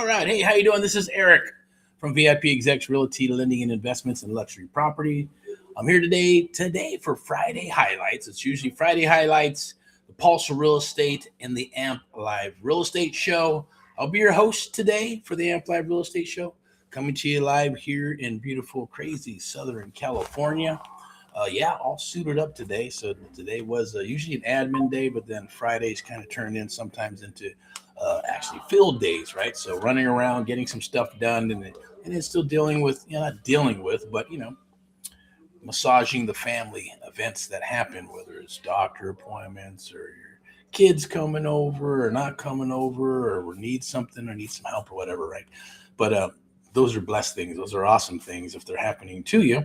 All right. Hey, how you doing? This is Erick from VIPeXecs Realty, Lending and Investments in Luxury Property. I'm here today for Friday highlights. It's usually Friday highlights, the Pulse of Real Estate, and the AMP Live Real Estate Show. I'll be your host today for the AMP Live Real Estate Show, coming to you live here in beautiful, crazy Southern California. All suited up today. So today was usually an admin day, but then Fridays kind of turned in sometimes into actually field days, right? So running around, getting some stuff done, and then still dealing with, not dealing with, but, massaging the family events that happen, whether it's doctor appointments or your kids coming over or not coming over or need something or need some help or whatever, right? But those are blessed things. Those are awesome things if they're happening to you.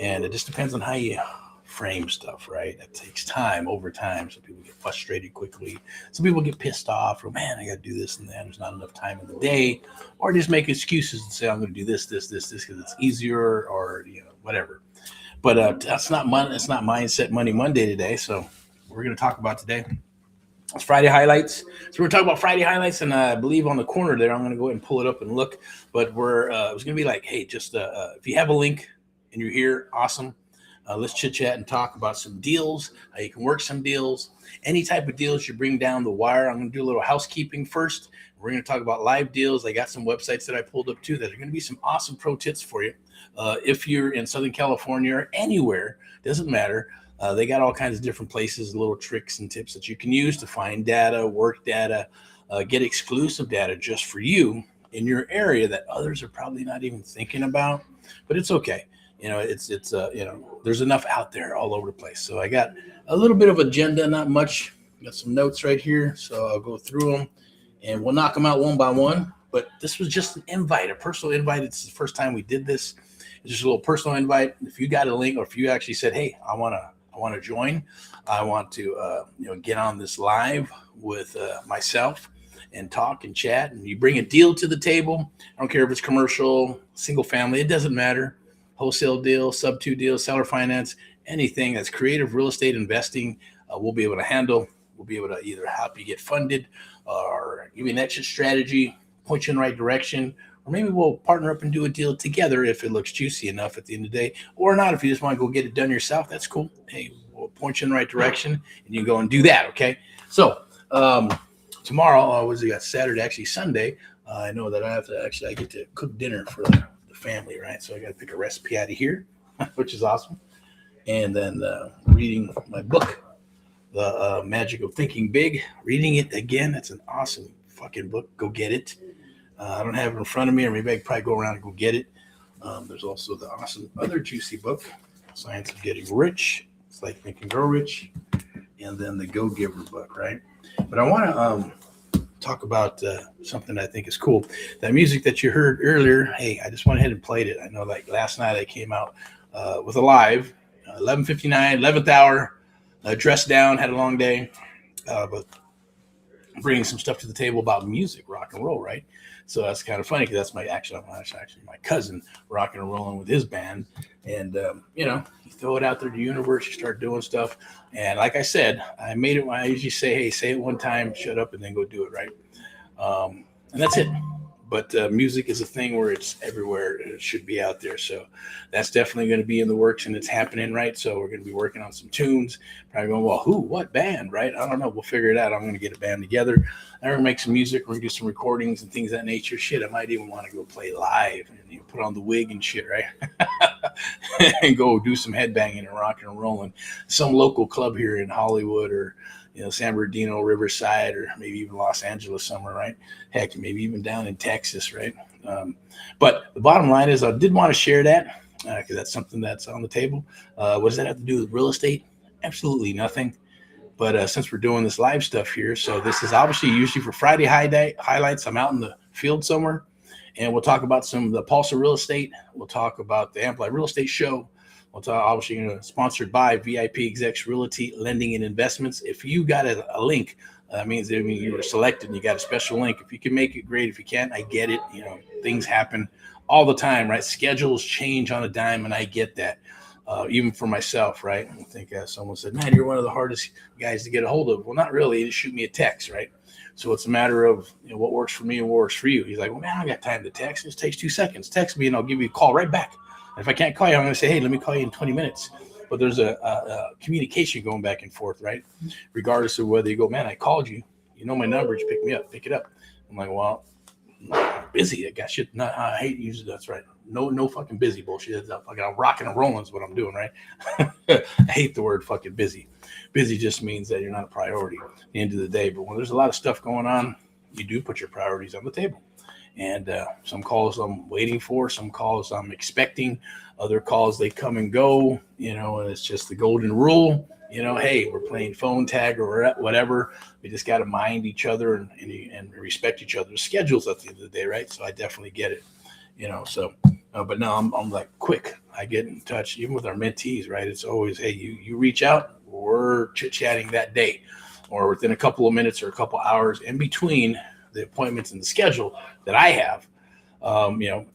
And it just depends on how you frame stuff, right? It takes time over time. Some people get frustrated quickly. Some people get pissed off, or man, I got to do this and that. There's not enough time in the day, or just make excuses and say, I'm going to do this, because it's easier, or, whatever. But that's not money. It's not Mindset Money Monday today. So we're going to talk about today. It's Friday highlights. So we're talking about Friday highlights, and I believe on the corner there, I'm going to go ahead and pull it up and look. But it was going to be like, hey, just if you have a link and you're here, awesome. Let's chit chat and talk about some deals, how you can work some deals, any type of deals you bring down the wire. I'm going to do a little housekeeping first. We're going to talk about live deals. I got some websites that I pulled up too that are going to be some awesome pro tips for you. If you're in Southern California or anywhere, doesn't matter. They got all kinds of different places, little tricks and tips that you can use to find data, work data, get exclusive data just for you in your area that others are probably not even thinking about, but it's okay. There's enough out there all over the place. So I got a little bit of agenda, not much. Got some notes right here, so I'll go through them and we'll knock them out one by one. But this was just an invite, a personal invite. It's the first time we did this. It's just a little personal invite. If you got a link, or if you actually said, hey, I want to join, I want to get on this live with myself and talk and chat, and you bring a deal to the table. I don't care if it's commercial, single family, it doesn't matter. Wholesale deal, sub-2 deal, seller finance, anything that's creative real estate investing, we'll be able to handle. We'll be able to either help you get funded or give you an exit strategy, point you in the right direction, or maybe we'll partner up and do a deal together if it looks juicy enough at the end of the day, or not. If you just want to go get it done yourself, that's cool. Hey, we'll point you in the right direction and you go and do that, okay? So tomorrow, we got Saturday, actually Sunday, I know that I get to cook dinner for the family, right? So I got to pick a recipe out of here, which is awesome. And then reading my book, The Magic of Thinking Big, reading it again. It's an awesome fucking book. Go get it. I don't have it in front of me, or maybe I could probably go around and go get it. There's also the awesome other juicy book, Science of Getting Rich. It's like Think and Grow Rich. And then the Go Giver book, right? But I want to talk about something I think is cool. That music that you heard earlier, hey, I just went ahead and played it. I know, like last night I came out with a live, 11:59, 11th hour, dressed down, had a long day, but bringing some stuff to the table about music, rock and roll, right? So that's kind of funny because that's actually my cousin rocking and rolling with his band. And, you throw it out there to the universe, you start doing stuff. And like I said, I made it. I usually say, hey, say it one time, shut up, and then go do it, right? And that's it. But music is a thing where it's everywhere. It should be out there. So that's definitely going to be in the works, and it's happening, right? So we're going to be working on some tunes. Probably going, well, who, what band, right? I don't know. We'll figure it out. I'm going to get a band together. I'm going to make some music. We're going to do some recordings and things of that nature. Shit, I might even want to go play live and put on the wig and shit, right? And go do some headbanging and rocking and rolling. Some local club here in Hollywood, or San Bernardino, Riverside, or maybe even Los Angeles somewhere, right? Heck, maybe even down in Texas, right? But the bottom line is I did want to share that because that's something that's on the table. What does that have to do with real estate? Absolutely nothing. But since we're doing this live stuff here, so this is obviously usually for Friday highlights. I'm out in the field somewhere, and we'll talk about some of the Pulse of Real Estate. We'll talk about the AMP Live Real Estate Show. We'll talk, obviously, sponsored by VIPeXecs Realty, Lending and Investments. If you got a link, that means you were selected and you got a special link. If you can make it, great. If you can't, I get it. Things happen all the time, right? Schedules change on a dime, and I get that. even for myself, right? I think someone said, man, you're one of the hardest guys to get a hold of. Well, not really. Just shoot me a text, right? So it's a matter of what works for me and what works for you. He's like, well, man, I got time to text. It takes 2 seconds. Text me and I'll give you a call right back. And if I can't call you, I'm going to say, hey, let me call you in 20 minutes. But there's a communication going back and forth, right? Regardless of whether you go, man, I called you. You know my number. You pick it up. I'm like, well, I'm busy. I got shit. I hate using that's right. No fucking busy bullshit. I'm rocking and rolling is what I'm doing, right? I hate the word fucking busy. Busy just means that you're not a priority at the end of the day. But when there's a lot of stuff going on, you do put your priorities on the table. And some calls I'm waiting for, some calls I'm expecting, other calls they come and go, and it's just the golden rule. Hey, we're playing phone tag or whatever. We just got to mind each other and respect each other's schedules at the end of the day, right? So I definitely get it, but no, I'm like quick. I get in touch, even with our mentees, right? It's always, hey, you reach out, we're chit-chatting that day, or within a couple of minutes or a couple hours in between the appointments and the schedule that I have,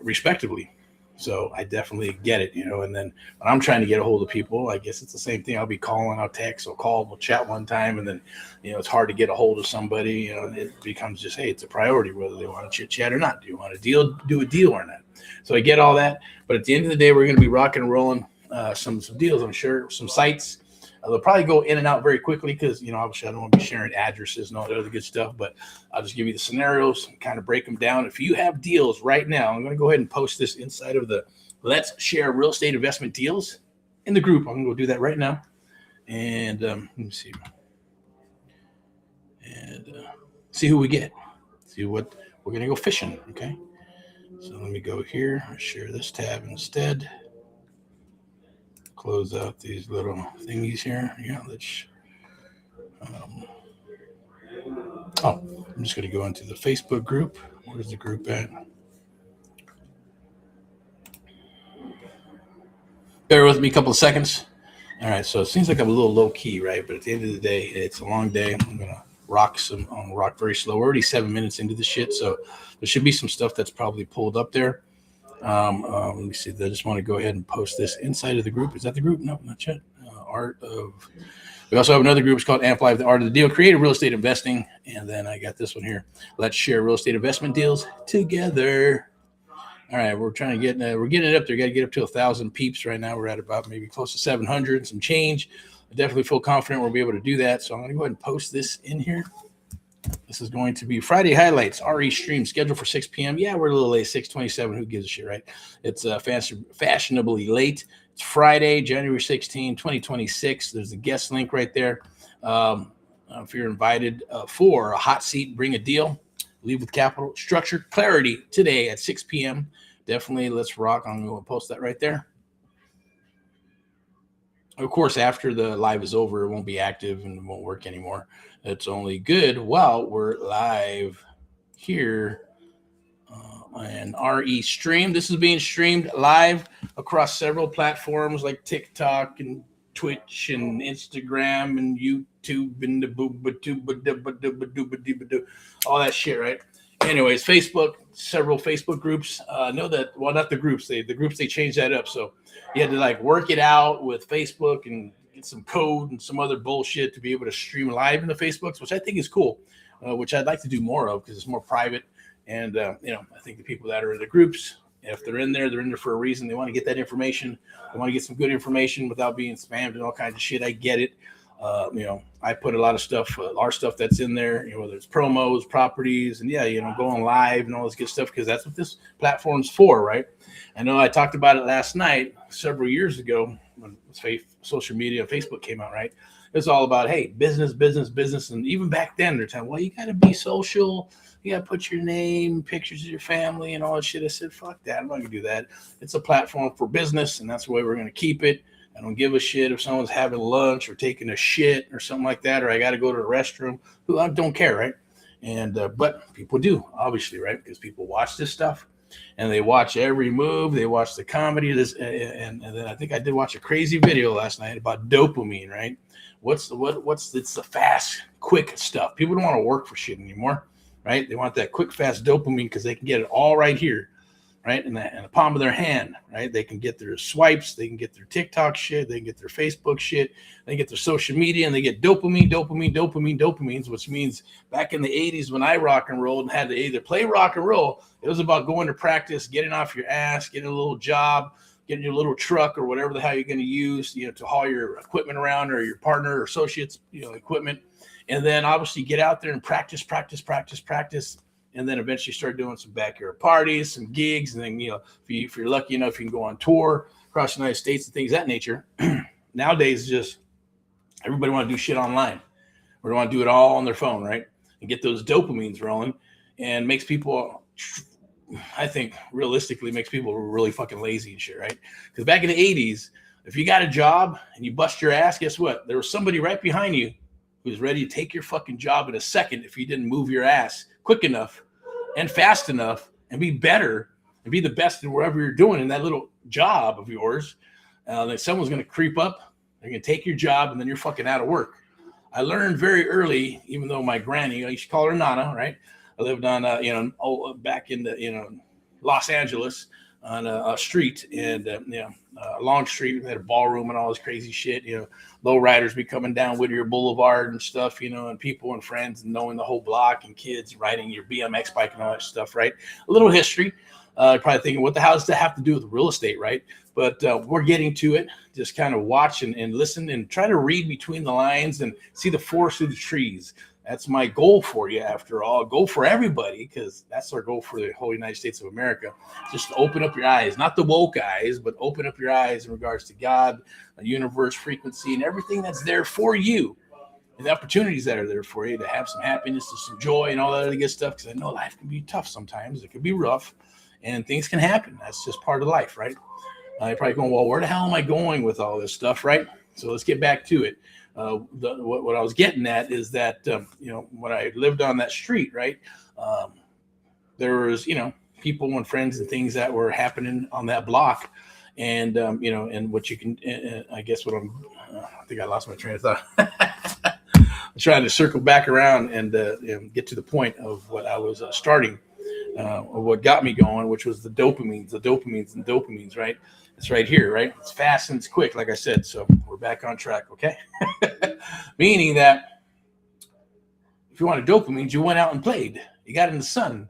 respectively. So I definitely get it, and then when I'm trying to get a hold of people, I guess it's the same thing. I'll be calling, I'll text, we'll chat one time, and then, it's hard to get a hold of somebody, and it becomes just, hey, it's a priority, whether they want to chit chat or not. Do you want to do a deal or not? So I get all that. But at the end of the day, we're going to be rocking and rolling some deals, I'm sure, some sites. They'll probably go in and out very quickly because, obviously I don't want to be sharing addresses and all that other good stuff, but I'll just give you the scenarios and kind of break them down. If you have deals right now, I'm going to go ahead and post this inside of the Let's Share Real Estate Investment Deals in the group. I'm going to go do that right now. And let me see. And see who we get. See what we're going to go fishing. Okay. So let me go here. I'll share this tab instead. Close out these little thingies here. Yeah, let's. I'm just going to go into the Facebook group. Where's the group at? Bear with me a couple of seconds. All right, so it seems like I'm a little low key, right? But at the end of the day, it's a long day. I'm gonna rock very slow. We're already 7 minutes into the shit, so there should be some stuff that's probably pulled up there. Let me see. I just want to go ahead and post this inside of the group. Is that the group? No, not yet. We also have another group. It's called Amplify the Art of the Deal, Creative Real Estate Investing. And then I got this one here. Let's Share Real Estate Investment Deals Together. All right, we're trying to we're getting it up there. Got to get up to 1,000 peeps right now. We're at about maybe close to 700 and some change. I definitely feel confident we'll be able to do that. So I'm going to go ahead and post this in here. This is going to be Friday highlights, RE stream scheduled for 6 p.m. Yeah, we're a little late, 6:27. Who gives a shit, right? It's fashionably late. It's Friday, January 16, 2026. There's a guest link right there. If you're invited for a hot seat, bring a deal. Leave with capital, structure, clarity today at 6 p.m. Definitely let's rock. I'm going to post that right there. Of course, after the live is over, it won't be active and it won't work anymore. It's only good while we're live here on RE stream. This is being streamed live across several platforms like TikTok and Twitch and Instagram and YouTube and all that shit, right? Anyways, Facebook, several Facebook groups. Know that, well, not the groups. The groups, they changed that up. So you had to like work it out with Facebook and get some code and some other bullshit to be able to stream live in the Facebooks, which I think is cool, which I'd like to do more of because it's more private. And, I think the people that are in the groups, if they're in there for a reason. They want to get that information. They want to get some good information without being spammed and all kinds of shit. I get it. I put a lot of stuff, our stuff that's in there, whether it's promos, properties, and going live and all this good stuff, because that's what this platform's for, right? I know I talked about it last night, several years ago, when social media, Facebook came out, right? It's all about, hey, business. And even back then, they're telling, well, you got to be social. You got to put your name, pictures of your family, and all that shit. I said, fuck that. I'm not going to do that. It's a platform for business, and that's the way we're going to keep it. I don't give a shit if someone's having lunch or taking a shit or something like that, or I got to go to the restroom. I don't care, right? And but people do, obviously, right? Because people watch this stuff, and they watch every move. They watch the comedy. And then I think I did watch a crazy video last night about dopamine, right? It's the fast, quick stuff. People don't want to work for shit anymore, right? They want that quick, fast dopamine because they can get it all right here. right? In the palm of their hand, right? They can get their swipes, they can get their TikTok shit, they can get their Facebook shit, they get their social media, and they get dopamines, which means back in the 80s when I rock and rolled and had to either play rock and roll, it was about going to practice, getting off your ass, getting a little job, getting your little truck or whatever the hell you're going to use, to haul your equipment around, or your partner or associates, equipment. And then obviously get out there and practice. And then eventually start doing some backyard parties, some gigs. And then, if you're lucky enough, you can go on tour across the United States and things of that nature. Nowadays, just everybody want to do shit online. Or want to do it all on their phone, right? And get those dopamines rolling, and makes people, I think, realistically, makes people really fucking lazy and shit, right? Because back in the 80s, if you got a job and you bust your ass, guess what? There was somebody right behind you who's ready to take your fucking job in a second if you didn't move your ass quick enough and fast enough and be better and be the best in wherever you're doing in that little job of yours. That someone's going to creep up, they're going to take your job, and then you're fucking out of work. I learned very early, even though my granny, I used to call her Nana, right? I lived on, back in the, Los Angeles on a street, and, a long street. We had a ballroom and all this crazy shit, low riders be coming down Whittier Boulevard and stuff, and people and friends and knowing the whole block and kids riding your BMX bike and all that stuff, right? A little history. Probably thinking, what the hell does that have to do with real estate, right? But we're getting to it. Just kind of watch and listen and try to read between the lines and see the forest through the trees. That's my goal for you, after all. Goal for everybody, because that's our goal for the whole United States of America. Just to open up your eyes, not the woke eyes, but open up your eyes in regards to God, the universe, frequency, and everything that's there for you. And the opportunities that are there for you to have some happiness and some joy and all that other good stuff. Because I know life can be tough sometimes. It can be rough, and things can happen. That's just part of life, right? You're probably going, well, where the hell am I going with all this stuff, right? So let's get back to it. What I was getting at is that, when I lived on that street, right, there was, people and friends and things that were happening on that block. And, and what you can, I guess what I think I lost my train of thought. I'm trying to circle back around and get to the point of what I was starting, of what got me going, which was the dopamines, right? It's right here, right? It's fast and it's quick, like I said. So we're back on track, okay? Meaning that if you wanted dopamines, you went out and played. You got in the sun.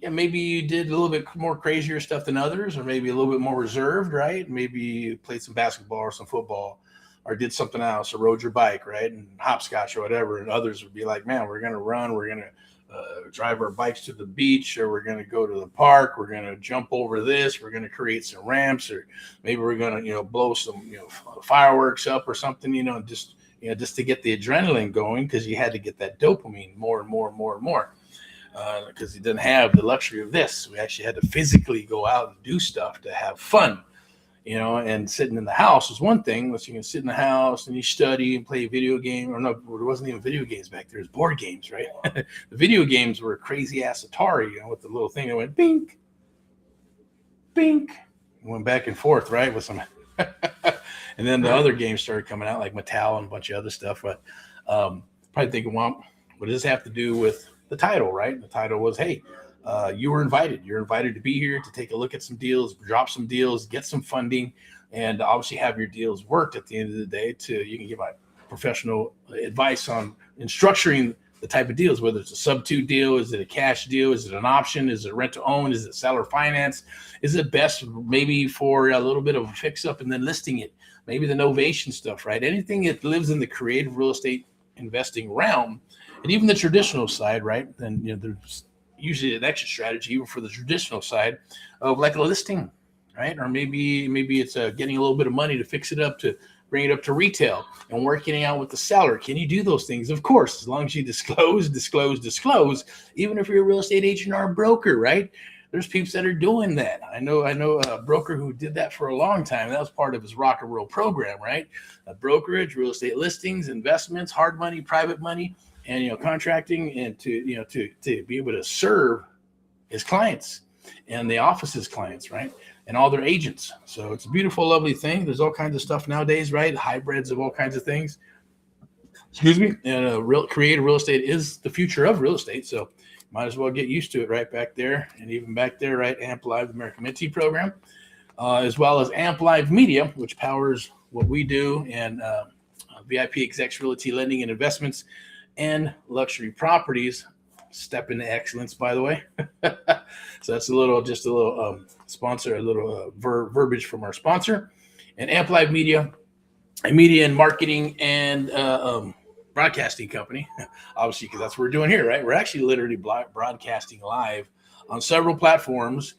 Yeah, maybe you did a little bit more crazier stuff than others, or maybe a little bit more reserved, right? Maybe you played some basketball or some football, or did something else, or rode your bike, right? And hopscotch or whatever. And others would be like, man, we're going to run. We're going to drive our bikes to the beach, or we're going to go to the park. We're going to jump over this. We're going to create some ramps, or maybe we're going to, blow some, fireworks up or something, just to get the adrenaline going, because you had to get that dopamine more and more and more and more. Because you didn't have the luxury of this. We actually had to physically go out and do stuff to have fun, and sitting in the house was one thing. You can sit in the house and you study and play a video game. Or no, there wasn't even video games back there. It was board games, right? The video games were a crazy ass Atari, with the little thing that went bink, bink. It went back and forth, right? With some, and then the other games started coming out like Mattel and a bunch of other stuff. But probably thinking, well, what does this have to do with the title, right? The title was, hey, you were invited. You're invited to be here to take a look at some deals, drop some deals, get some funding, and obviously have your deals worked at the end of the day. You can give my professional advice on in structuring the type of deals, whether it's a sub-2 deal, is it a cash deal, is it an option, is it rent to own, is it seller finance, is it best maybe for a little bit of a fix up and then listing it, maybe the novation stuff, right? Anything that lives in the creative real estate investing realm, and even the traditional side, right? Then there's usually an exit strategy even for the traditional side of like a listing, right? Or maybe it's getting a little bit of money to fix it up, to bring it up to retail, and working it out with the seller. Can you do those things? Of course, as long as you disclose. Even if you're a real estate agent or a broker, right? There's peeps that are doing that. I know a broker who did that for a long time. That was part of his rock and roll program, right? A brokerage, real estate listings, investments, hard money, private money, and contracting, and to be able to serve his clients and the office's clients, right? And all their agents. So it's a beautiful, lovely thing. There's all kinds of stuff nowadays, right? Hybrids of all kinds of things. Excuse me. And creative real estate is the future of real estate. So Might as well get used to it right back there. And even back there, right, Amp Live, the American Mentee program, as well as Amp Live Media, which powers what we do, and VIPeXecs Realty Lending and Investments and Luxury Properties. Step into excellence, by the way. So that's just a little sponsor, a little verbiage from our sponsor. And Amp Live Media, a media and marketing and broadcasting company, obviously, because that's what we're doing here, right? We're actually literally broadcasting live on several platforms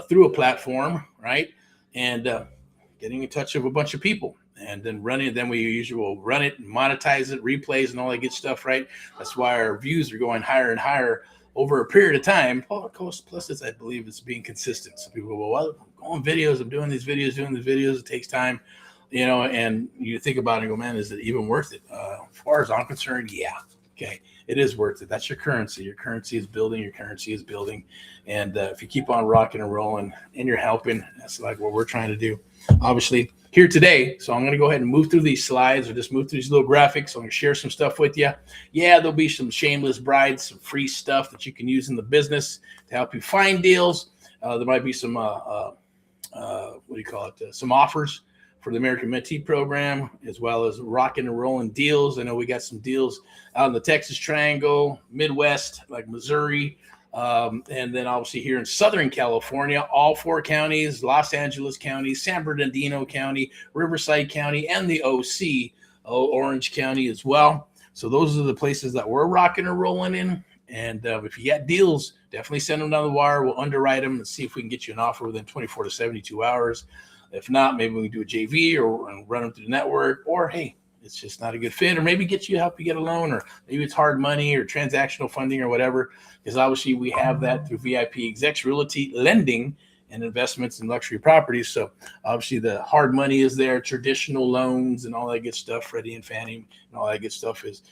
through a platform, right? And getting in touch with a bunch of people. And then we usually will run it and monetize it, replays and all that good stuff, right? That's why our views are going higher and higher over a period of time. Plus, I believe it's being consistent. So people go, well, I'm going videos, I'm doing these videos. It takes time, and you think about it and go, man, is it even worth it? As far as I'm concerned, yeah. Okay, it is worth it. That's your currency. Your currency is building. And if you keep on rocking and rolling and you're helping, that's like what we're trying to do, obviously, here today. So I'm going to go ahead and move through these slides, or just move through these little graphics. I'm going to share some stuff with you. Yeah, there'll be some shameless brides, some free stuff that you can use in the business to help you find deals. There might be some, some offers for the American Mentee program, as well as rocking and rolling deals. I know we got some deals out in the Texas Triangle, Midwest, like Missouri, and then obviously here in Southern California, all 4 counties, Los Angeles County, San Bernardino County, Riverside County, and the OC, Orange County as well. So those are the places that we're rocking and rolling in. And if you got deals, definitely send them down the wire. We'll underwrite them and see if we can get you an offer within 24 to 72 hours. If not, maybe we can do a JV or run them through the network, or hey, it's just not a good fit, or maybe help you get a loan, or maybe it's hard money or transactional funding or whatever. Because obviously we have that through VIPeXecs Realty Lending and Investments in Luxury Properties. So obviously the hard money is there, traditional loans and all that good stuff, Freddie and Fannie and all that good stuff is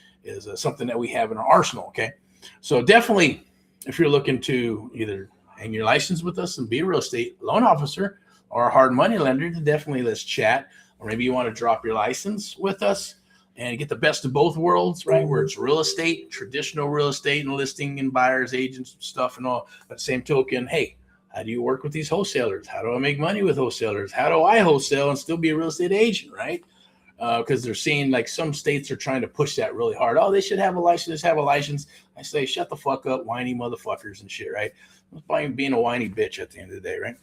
something that we have in our arsenal. Okay, so definitely, if you're looking to either hang your license with us and be a real estate loan officer or a hard money lender, definitely let's chat. Or maybe you want to drop your license with us and get the best of both worlds, right? Where it's real estate, traditional real estate and listing and buyers, agents, stuff and all. But same token, hey, how do you work with these wholesalers? How do I make money with wholesalers? How do I wholesale and still be a real estate agent, right? Because they're seeing, like, some states are trying to push that really hard. Oh, they should have a license, I say, shut the fuck up, whiny motherfuckers and shit, right? It's by being a whiny bitch at the end of the day, right?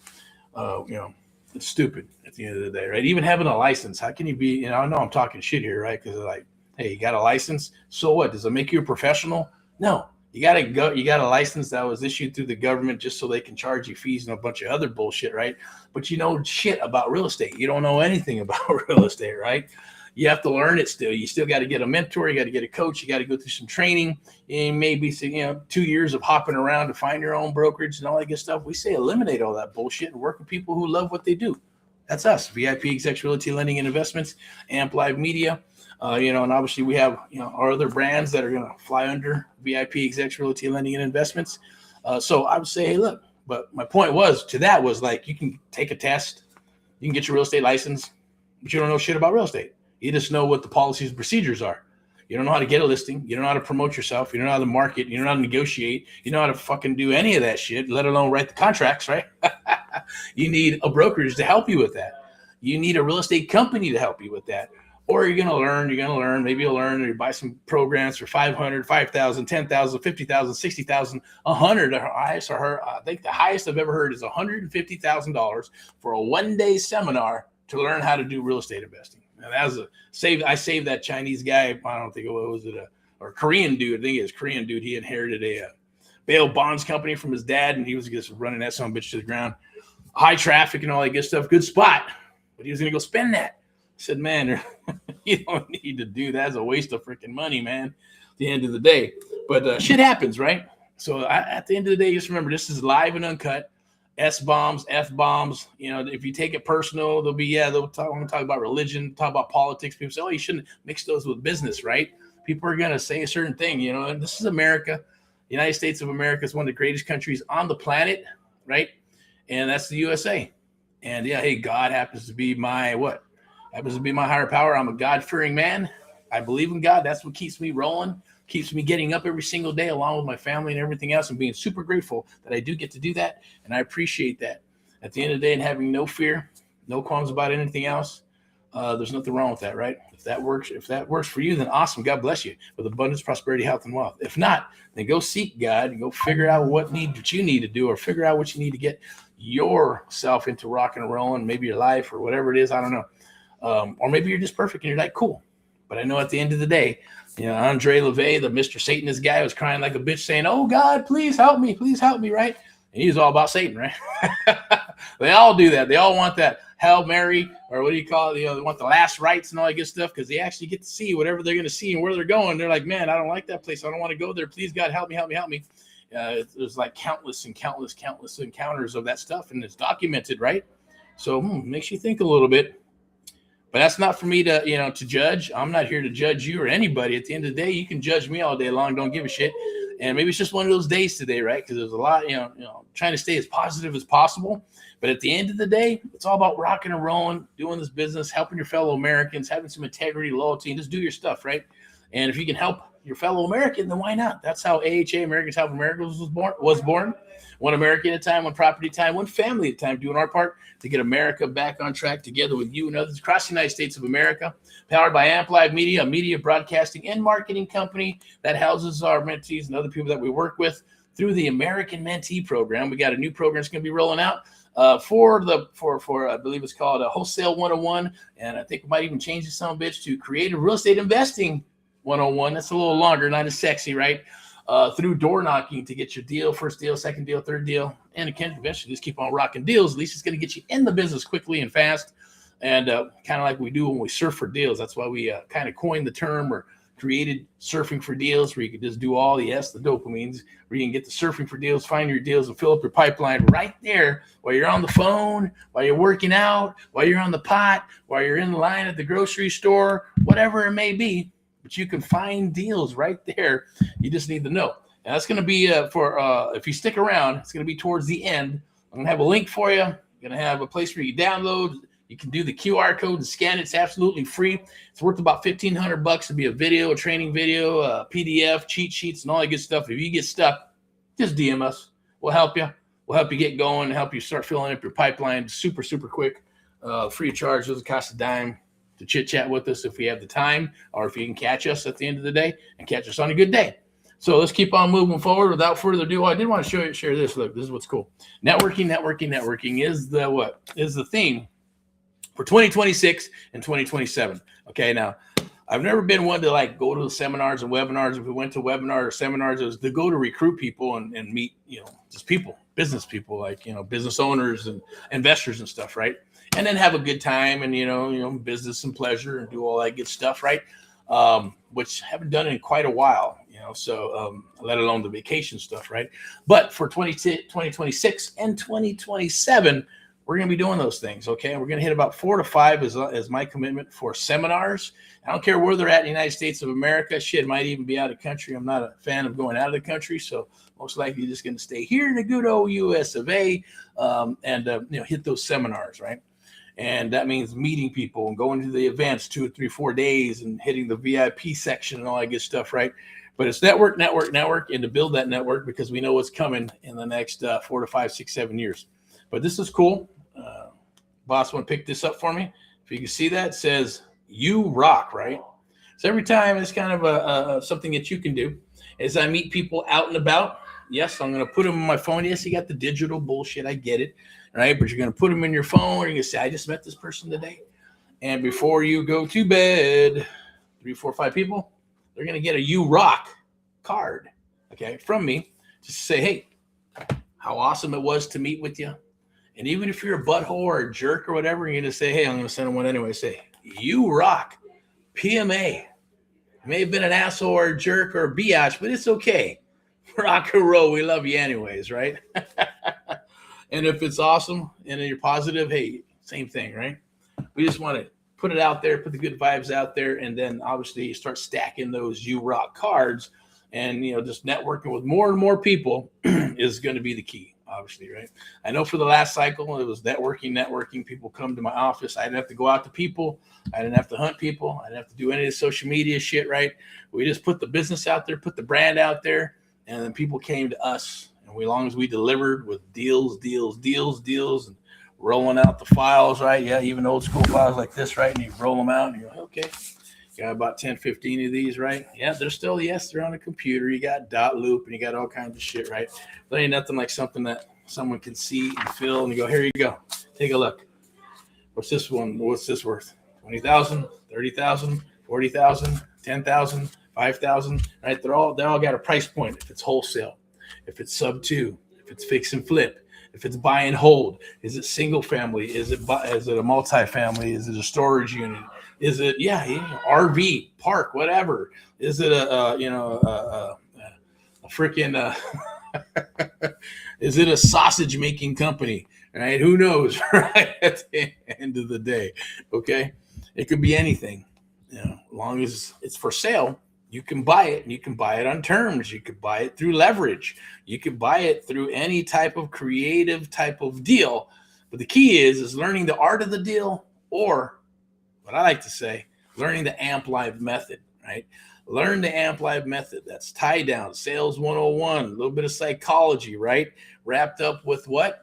It's stupid at the end of the day, right? Even having a license, how can you be, I know I'm talking shit here, right? Because they're like, hey, you got a license? So what? Does it make you a professional? No. You got a license that was issued through the government just so they can charge you fees and a bunch of other bullshit, right? But you know shit about real estate. You don't know anything about real estate, right? You have to learn it still. You still got to get a mentor. You got to get a coach. You got to go through some training, and maybe 2 years of hopping around to find your own brokerage and all that good stuff. We say eliminate all that bullshit and work with people who love what they do. That's us, VIPeXecs Realty Lending and Investments, Amp Live Media. And obviously we have, our other brands that are going to fly under VIPeXecs Realty Lending and Investments. So I would say, hey, look, but my point was like, you can take a test, you can get your real estate license, but you don't know shit about real estate. You just know what the policies and procedures are. You don't know how to get a listing. You don't know how to promote yourself. You don't know how to market. You don't know how to negotiate. You know how to fucking do any of that shit, let alone write the contracts, right? You need a brokerage to help you with that. You need a real estate company to help you with that. Or you're going to learn, maybe you'll learn, or you buy some programs for $500, $5,000, $10,000, $50,000, $60,000, $100. I think the highest I've ever heard is $150,000 for a one-day seminar to learn how to do real estate investing. And I saved that Chinese guy. I don't think or Korean dude. I think it was Korean dude. He inherited a bail bonds company from his dad, and he was just running that son of a bitch to the ground. High traffic and all that good stuff. Good spot, but he was going to go spend that. I said, man, you don't need to do that. It's a waste of freaking money, man, at the end of the day. But shit happens, right? So at the end of the day, just remember, this is live and uncut. S-bombs, F-bombs. If you take it personal, they'll talk about religion, talk about politics. People say, oh, you shouldn't mix those with business, right? People are going to say a certain thing, and this is America. The United States of America is one of the greatest countries on the planet, right? And that's the USA. And yeah, hey, God happens to be my higher power. I'm a God-fearing man. I believe in God. That's what keeps me rolling. keeps me getting up every single day along with my family and everything else, and being super grateful that I do get to do that. And I appreciate that. At the end of the day, and having no fear, no qualms about anything else, there's nothing wrong with that, right? If that works for you, then awesome. God bless you with abundance, prosperity, health, and wealth. If not, then go seek God and go figure out what you need to do, or figure out what you need to get yourself into rock and rolling, maybe your life or whatever it is. I don't know. Or maybe you're just perfect and you're like, cool. But I know at the end of the day, Andre LeVay, the Mr. Satanist guy, was crying like a bitch saying, oh God, please help me, right? And he was all about Satan, right? They all do that. They all want that Hail Mary, or what do you call it? They want the last rites and all that good stuff, because they actually get to see whatever they're going to see and where they're going. They're like, man, I don't like that place. I don't want to go there. Please, God, help me. There's like countless encounters of that stuff, and it's documented, right? So makes you think a little bit. But that's not for me to judge. I'm not here to judge you or anybody. At the end of the day, you can judge me all day long. Don't give a shit. And maybe it's just one of those days today, right? Because there's a lot, trying to stay as positive as possible. But at the end of the day, it's all about rocking and rolling, doing this business, helping your fellow Americans, having some integrity, loyalty, and just do your stuff, right? And if you can help your fellow American, then why not? That's how AHA, Americans Help Americans, was born. One American at a time, one property at a time, one family at a time, doing our part to get America back on track together with you and others across the United States of America. Powered by Amplified Media, a media broadcasting and marketing company that houses our mentees and other people that we work with through the American Mentee Program. We got a new program that's going to be rolling out for I believe it's called a Wholesale 101, and I think we might even change the son bitch to Creative Real Estate Investing 101. That's a little longer, not as sexy, right? Through door knocking to get your deal, first deal, second deal, third deal, and again, eventually just keep on rocking deals. At least it's going to get you in the business quickly and fast, and kind of like we do when we surf for deals. That's why we kind of coined the term, or created surfing for deals, where you could just do all the dopamines, where you can get the surfing for deals, find your deals, and fill up your pipeline right there while you're on the phone, while you're working out, while you're on the pot, while you're in line at the grocery store, whatever it may be. But you can find deals right there. You just need to know. And that's going to be if you stick around, it's going to be towards the end. I'm going to have a link for you. I'm going to have a place where you download. You can do the QR code and scan it. It's absolutely free. It's worth about $1,500 to be a video, a training video, a PDF, cheat sheets, and all that good stuff. If you get stuck, just DM us. We'll help you. We'll help you get going, help you start filling up your pipeline super, super quick, free of charge. Doesn't cost a dime to chit chat with us if we have the time, or if you can catch us at the end of the day and catch us on a good day. So let's keep on moving forward. Without further ado, I did want to share this. Look, this is what's cool. Networking is the theme for 2026 and 2027. Okay, now I've never been one to like go to the seminars and webinars. If we went to webinar or seminars, it was to go to recruit people and meet, just people, business people, like, business owners and investors and stuff, right? And then have a good time and, business and pleasure and do all that good stuff, right? Which I haven't done in quite a while, so let alone the vacation stuff, right? But for 2026 and 2027, we're going to be doing those things, okay? We're going to hit about 4 to 5 as my commitment for seminars. I don't care where they're at in the United States of America. Shit, might even be out of country. I'm not a fan of going out of the country, so most likely just going to stay here in the good old U.S. of A. And hit those seminars, right? And that means meeting people and going to the events 2 or 3, 4 days and hitting the VIP section and all that good stuff, right? But it's network, and to build that network, because we know what's coming in the next 4 to 5, 6, 7 years. But this is cool. Boss, want to pick this up for me? If you can see that, it says "You Rock," right? So every time it's kind of something that you can do. As I meet people out and about, yes, I'm going to put them on my phone. Yes, you got the digital bullshit. I get it, right? But you're going to put them in your phone. You're going to say, I just met this person today. And before you go to bed, 3, 4, 5 people, they're going to get a "You Rock" card, okay, from me. Just say, hey, how awesome it was to meet with you. And even if you're a butthole or a jerk or whatever, you're going to say, hey, I'm going to send them one anyway. Say, "You rock, PMA." You may have been an asshole or a jerk or a biatch, but it's okay. Rock and roll. We love you anyways, right? And if it's awesome and you're positive, hey, same thing, right? We just want to put it out there, put the good vibes out there, and then obviously you start stacking those "You Rock" cards, and just networking with more and more people is going to be the key. obviously, right? I know for the last cycle, it was networking. People come to my office. I didn't have to go out to people. I didn't have to hunt people. I didn't have to do any of the social media shit, right? We just put the business out there, put the brand out there, and then people came to us. And as long as we delivered with deals, and rolling out the files, right? Yeah, even old school files like this, right? And you roll them out and you're like, okay, got about 10, 15 of these, right? Yeah, they're still, yes, they're on a computer. You got dot loop and you got all kinds of shit, right? But ain't nothing like something that someone can see and feel and you go, here you go. Take a look. What's this one? What's this worth? 20,000, 30,000, 40,000, 10,000, 5,000, right? They all got a price point. If it's wholesale, if it's sub 2, if it's fix and flip, if it's buy and hold, is it single family? Is it a multifamily? Is it a storage unit? Is it RV park, whatever? Is it a freaking is it a sausage making company? Right? Who knows? Right at the end of the day, okay, it could be anything. As long as it's for sale, you can buy it, and you can buy it on terms. You could buy it through leverage. You could buy it through any type of creative type of deal. But the key is learning the art of the deal, or what I like to say, learning the AMP Live method, right? Learn the AMP Live method. That's tie down, sales 101, a little bit of psychology, right? Wrapped up with what?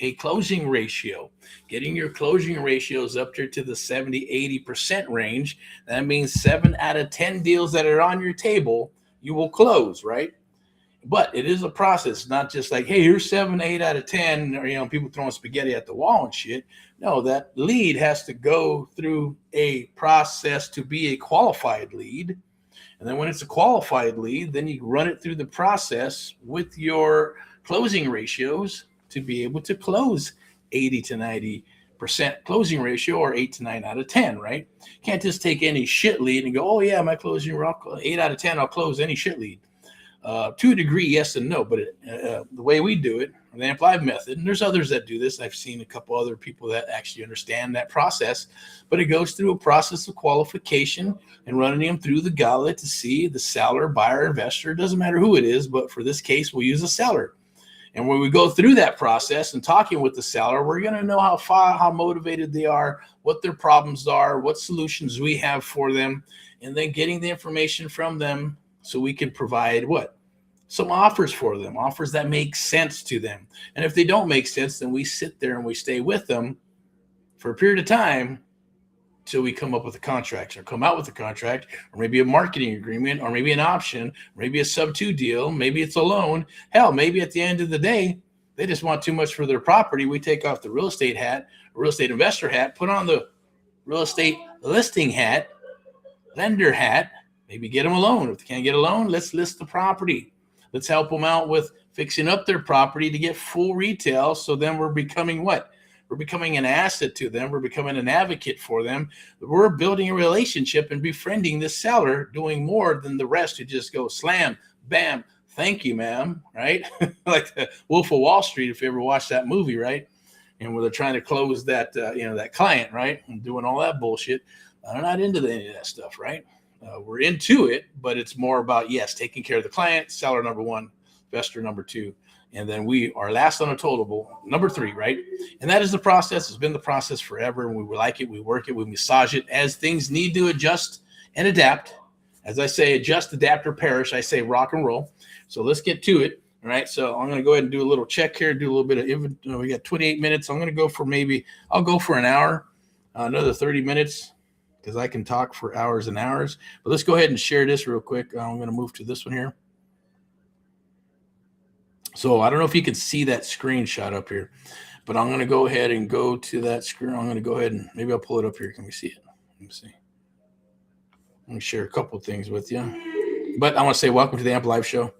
A closing ratio. Getting your closing ratios up there to the 70-80% range. That means 7 out of 10 deals that are on your table, you will close, right? But it is a process, not just like, hey, here's 7, 8 out of 10, or, people throwing spaghetti at the wall and shit. No, that lead has to go through a process to be a qualified lead. And then when it's a qualified lead, then you run it through the process with your closing ratios to be able to close 80 to 90% closing ratio, or 8 to 9 out of 10, right? Can't just take any shit lead and go, oh yeah, my closing 8 out of 10, I'll close any shit lead. To a degree, yes and no, but the way we do it, the AMP Live method, and there's others that do this. I've seen a couple other people that actually understand that process, but it goes through a process of qualification and running them through the gauntlet to see the seller, buyer, investor. It doesn't matter who it is, but for this case, we'll use a seller. And when we go through that process and talking with the seller, we're going to know how motivated they are, what their problems are, what solutions we have for them, and then getting the information from them so we can provide some offers for them, offers that make sense to them. And if they don't make sense, then we sit there and we stay with them for a period of time till we come up with a contract, or come out with a contract, or maybe a marketing agreement, or maybe an option, maybe a sub 2 deal, maybe it's a loan. Hell, maybe at the end of the day, they just want too much for their property. We take off the real estate hat, real estate investor hat, put on the real estate listing hat, lender hat, maybe get them a loan. If they can't get a loan, let's list the property. Let's help them out with fixing up their property to get full retail. So then we're becoming what? We're becoming an asset to them. We're becoming an advocate for them. We're building a relationship and befriending the seller, doing more than the rest who just go slam, bam, thank you, ma'am, right? Like the Wolf of Wall Street, if you ever watched that movie, right? And where they're trying to close that, that client, right? And doing all that bullshit. I'm not into any of that stuff, right? We're into it, but it's more about, yes, taking care of the client, seller number 1, investor number 2. And then we are last on a totalable, number 3, right? And that is the process. It's been the process forever. And we like it. We work it. We massage it as things need to adjust and adapt. As I say, adjust, adapt, or perish. I say rock and roll. So let's get to it. All right. So I'm going to go ahead and do a little check here, do a little bit of, we got 28 minutes. I'm going to go for I'll go for an hour, another 30 minutes, because I can talk for hours and hours. But let's go ahead and share this real quick. I'm going to move to this one here. So I don't know if you can see that screenshot up here, but I'm going to go ahead and go to that screen. I'm going to go ahead and maybe I'll pull it up here. Can we see it? Let me see. Let me share a couple things with you. But I want to say welcome to the AMP Live show.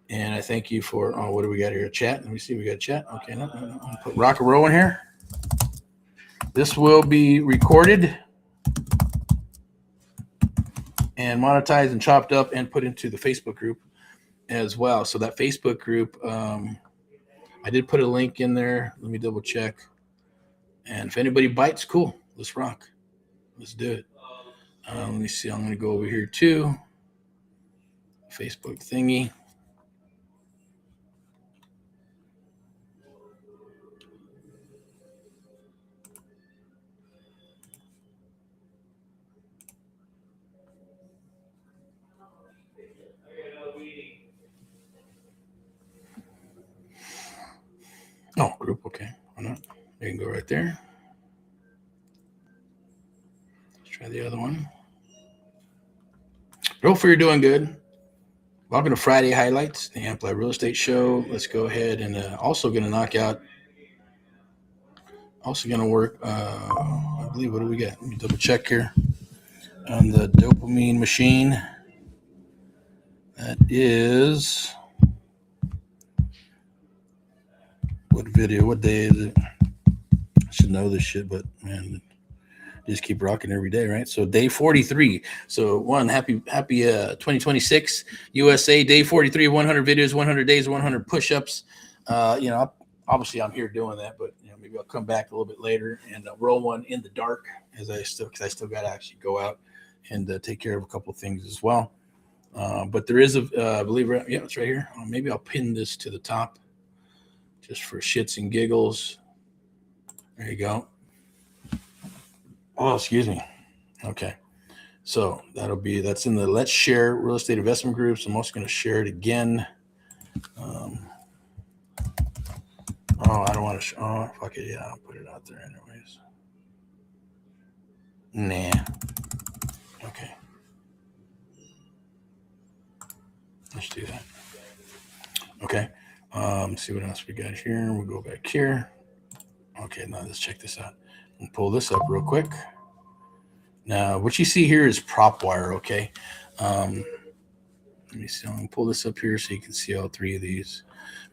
And I thank you for, what do we got here? A chat. Let me see. We got a chat. Okay. No. I'll put rock and roll in here. This will be recorded and monetized and chopped up and put into the Facebook group as well. So that Facebook group, I did put a link in there. Let me double check. And if anybody bites, cool. Let's rock. Let's do it. Let me see. I'm going to go over here too. Facebook thingy. Why not? You can go right there. Let's try the other one. Hopefully you're doing good. Welcome to Friday Highlights, the Amplify Real Estate Show. Let's go ahead and also going to knock out. Also going to work. I believe. What do we got? Let me double check here on the dopamine machine. That is what video? What day is it? I should know this shit, but man, just keep rocking every day, right? So day 43. So happy 2026 USA, day 43, 100 videos, 100 days, 100 push-ups. Obviously I'm here doing that, but maybe I'll come back a little bit later and roll one in the dark because I still got to actually go out and take care of a couple of things as well. But there is I believe, it's right here. Maybe I'll pin this to the top just for shits and giggles. There you go. Oh, excuse me. Okay. So that's in the Let's Share Real Estate Investment Groups. I'm also going to share it again. I don't want to. Fuck it. Yeah, I'll put it out there anyways. Nah. Okay. Let's do that. Okay. Let's see what else we got here. We'll go back here. Okay, now let's check this out. And pull this up real quick. Now, what you see here is prop wire, okay? Let me see. I'm going to pull this up here so you can see all three of these.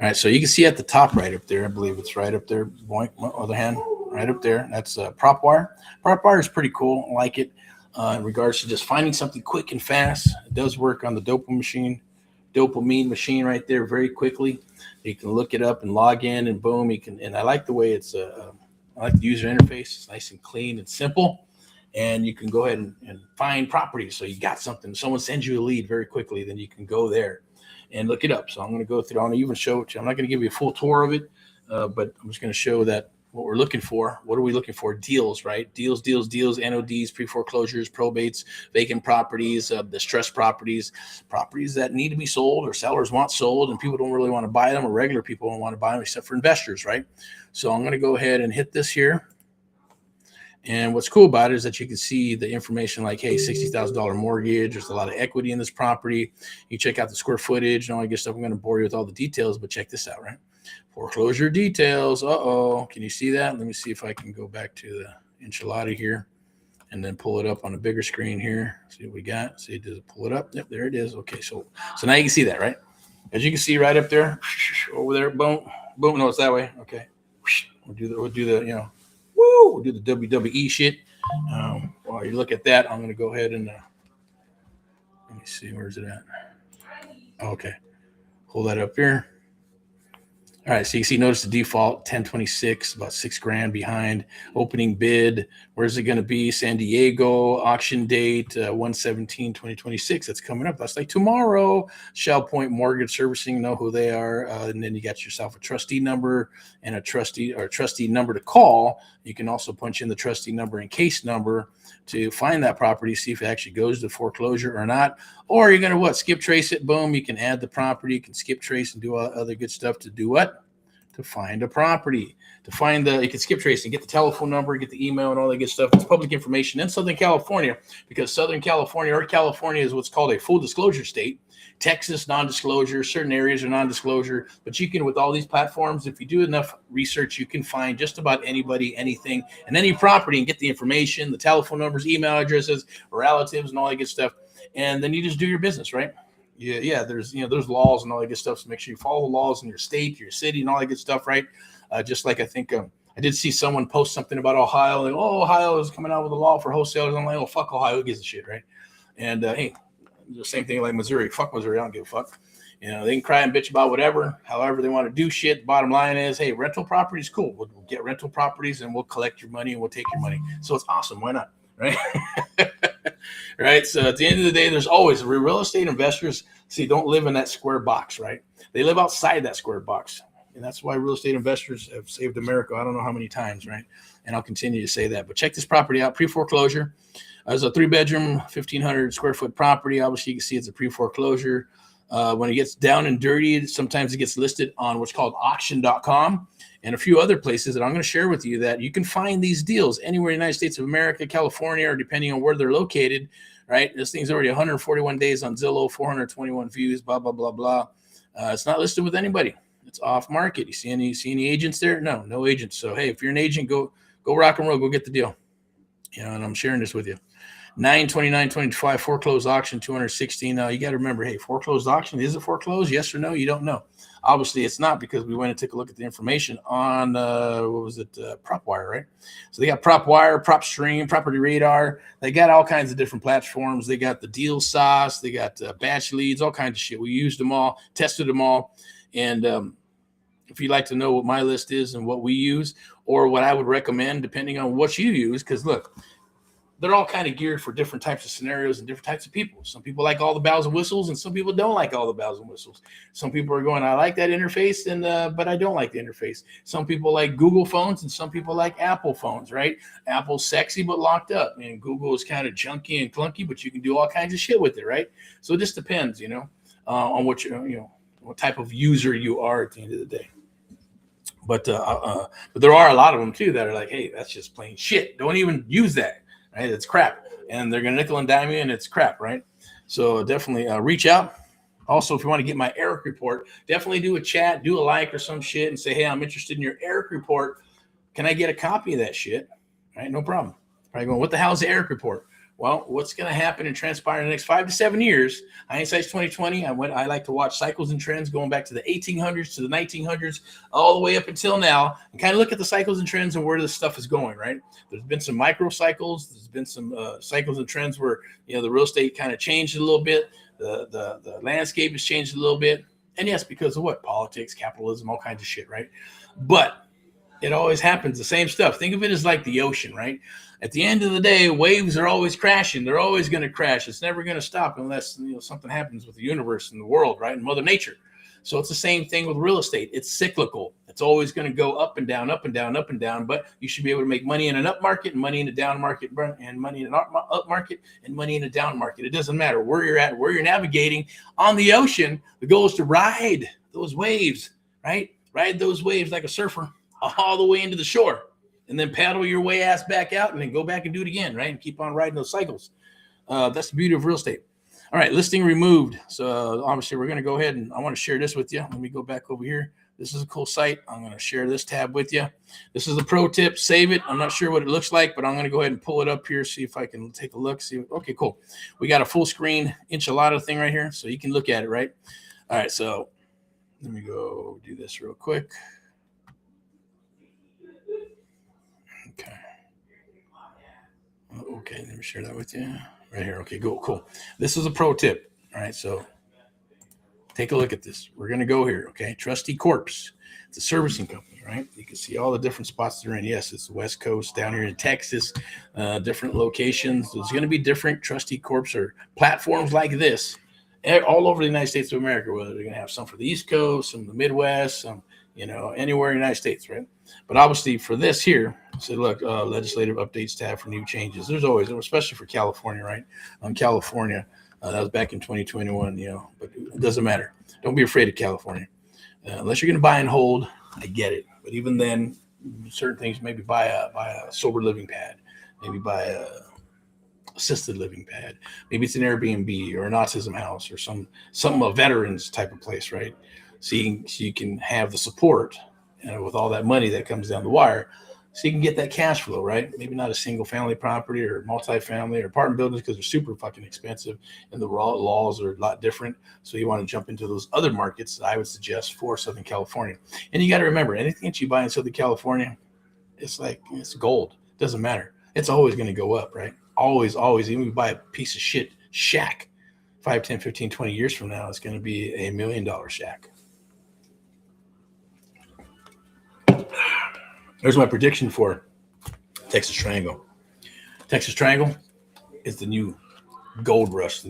All right, so you can see at the top right up there. I believe it's right up there. Boink, my other hand, right up there. That's prop wire. Prop wire is pretty cool. I like it in regards to just finding something quick and fast. It does work on the dopamine machine right there very quickly. You can look it up and log in and boom, and I like the way it's I like the user interface. It's nice and clean and simple. And you can go ahead and find properties. So you got something. Someone sends you a lead very quickly, then you can go there and look it up. So I'm going to go through. I'm going to even show it to you. I'm not going to give you a full tour of it, but I'm just going to show that what we're looking for. What are we looking for? Deals, right? Deals, NODs, pre-foreclosures, probates, vacant properties, distressed properties that need to be sold or sellers want sold and people don't really want to buy them or regular people don't want to buy them except for investors, right? So I'm going to go ahead and hit this here. And what's cool about it is that you can see the information like, hey, $60,000 mortgage. There's a lot of equity in this property. You check out the square footage and all that good stuff. I'm going to bore you with all the details, but check this out, right? Foreclosure details. Uh-oh. Can you see that? Let me see if I can go back to the enchilada here and then pull it up on a bigger screen here. See what we got. See, does it pull it up? Yep, there it is. Okay, so now you can see that, right? As you can see right up there, over there, boom, boom. No, it's that way. Okay. We'll do the we'll do the WWE shit. While you look at that, I'm going to go ahead and let me see, where's it at? Okay, hold that up here. All right, so you can see, notice the default 1026, about $6,000 behind. Opening bid, where's it going to be? San Diego. Auction date 1/17/2026. That's coming up. That's like tomorrow. Shell Point Mortgage Servicing, know who they are. And then you got yourself a trustee number and a trustee number to call. You can also punch in the trustee number and case number to find that property, see if it actually goes to foreclosure or not. Or you're going to skip trace it. Boom, you can add the property. You can skip trace and do other good stuff to do what? To find a property. You can skip trace and get the telephone number, get the email and all that good stuff. It's public information in Southern California because Southern California or California is what's called a full disclosure state. Texas, non-disclosure. Certain areas are non-disclosure. But you can, with all these platforms, if you do enough research, you can find just about anybody, anything, and any property and get the information, the telephone numbers, email addresses, relatives, and all that good stuff. And then you just do your business, right? Yeah. There's laws and all that good stuff. So make sure you follow the laws in your state, your city, and all that good stuff, right? Just like I think I did see someone post something about Ohio. Like, Ohio is coming out with a law for wholesalers. I'm like, fuck Ohio, who gives a shit, right? And hey, the same thing like Missouri. Fuck Missouri, I don't give a fuck. They can cry and bitch about whatever, however they want to do shit. Bottom line is, hey, rental properties, cool. We'll get rental properties and we'll collect your money and we'll take your money. So it's awesome. Why not? Right? Right. So at the end of the day, there's always real estate investors. Don't live in that square box, right? They live outside that square box. And that's why real estate investors have saved America. I don't know how many times, right? And I'll continue to say that. But check this property out, pre-foreclosure. It's a 3-bedroom, 1,500 square foot property. Obviously, you can see it's a pre-foreclosure. When it gets down and dirty, sometimes it gets listed on what's called auction.com. and a few other places that I'm going to share with you that you can find these deals anywhere in the United States of America, California, or depending on where they're located, right? This thing's already 141 days on Zillow, 421 views, blah, blah, blah, blah. It's not listed with anybody. It's off market. You see any agents there? No agents. So, hey, if you're an agent, go rock and roll, go get the deal. And I'm sharing this with you. 9/29/25 foreclosed auction, 216. Now you got to remember, hey, foreclosed auction, is it foreclosed? Yes or no? You don't know. Obviously, it's not, because we went and took a look at the information on PropWire, right? So they got PropWire, PropStream, Property Radar. They got all kinds of different platforms. They got the deal sauce. They got batch leads, all kinds of shit. We used them all, tested them all, and if you'd like to know what my list is and what we use, or what I would recommend, depending on what you use, because look, they're all kind of geared for different types of scenarios and different types of people. Some people like all the bells and whistles, and some people don't like all the bells and whistles. Some people are going, I like that interface, but I don't like the interface. Some people like Google phones, and some people like Apple phones, right? Apple's sexy but locked up, and Google is kind of junky and clunky, but you can do all kinds of shit with it, right? So it just depends, on what what type of user you are at the end of the day. But there are a lot of them too that are like, hey, that's just plain shit. Don't even use that. Right, it's crap, and they're gonna nickel and dime you, and it's crap, right? So definitely reach out. Also, if you want to get my Erick report, definitely do a chat, do a like or some shit, and say, hey, I'm interested in your Erick report. Can I get a copy of that shit? Right, no problem. Probably going, what the hell is the Erick report? Well, what's going to happen and transpire in the next 5 to 7 years? Hindsight's 2020. I like to watch cycles and trends going back to the 1800s, to the 1900s, all the way up until now, and kind of look at the cycles and trends and where this stuff is going, right? There's been some micro cycles. There's been some cycles and trends where, the real estate kind of changed a little bit. The landscape has changed a little bit. And yes, because of what? Politics, capitalism, all kinds of shit, right? But it always happens, the same stuff. Think of it as like the ocean, right? At the end of the day, waves are always crashing. They're always going to crash. It's never going to stop unless something happens with the universe and the world, right? And Mother Nature. So it's the same thing with real estate. It's cyclical. It's always going to go up and down, up and down, up and down. But you should be able to make money in an up market, and money in a down market, and money in an up market, and money in a down market. It doesn't matter where you're at, where you're navigating on the ocean. The goal is to ride those waves, right? Ride those waves like a surfer all the way into the shore, and then paddle your way ass back out, and then go back and do it again, right? And keep on riding those cycles. That's the beauty of real estate. All right, listing removed. So obviously we're going to go ahead, and I want to share this with you. Let me go back over here. This is a cool site. I'm going to share this tab with you. This is a pro tip. Save it. I'm not sure what it looks like, but I'm going to go ahead and pull it up here, see if I can take a look. Okay, cool. We got a full screen enchilada thing right here, so you can look at it, right? All right, so let me go do this real quick. Okay, let me share that with you right here. Okay, cool. This is a pro tip. All right, so take a look at this. We're going to go here, okay? Trustee Corps. It's a servicing company, right? You can see all the different spots they're in. Yes, it's the West Coast, down here in Texas, different locations. There's going to be different trustee corps or platforms like this all over the United States of America, whether they're going to have some for the East Coast, some in the Midwest, some, anywhere in the United States, right? But obviously for this here, so look, legislative updates tab for new changes. There's always, especially for California, right? On California, that was back in 2021, but it doesn't matter. Don't be afraid of California. Unless you're going to buy and hold, I get it. But even then, certain things, maybe buy a sober living pad, maybe buy a assisted living pad. Maybe it's an Airbnb or an autism house or some veterans type of place, right? So you can have the support, with all that money that comes down the wire, so you can get that cash flow, right? Maybe not a single family property or multifamily or apartment buildings, because they're super fucking expensive and the raw laws are a lot different. So you want to jump into those other markets, I would suggest, for Southern California. And you got to remember, anything that you buy in Southern California, it's gold. It doesn't matter. It's always going to go up, right? Always. Even if you buy a piece of shit shack 5, 10, 15, 20 years from now, it's going to be $1 million shack. There's my prediction for Texas Triangle. Texas Triangle is the new gold rush,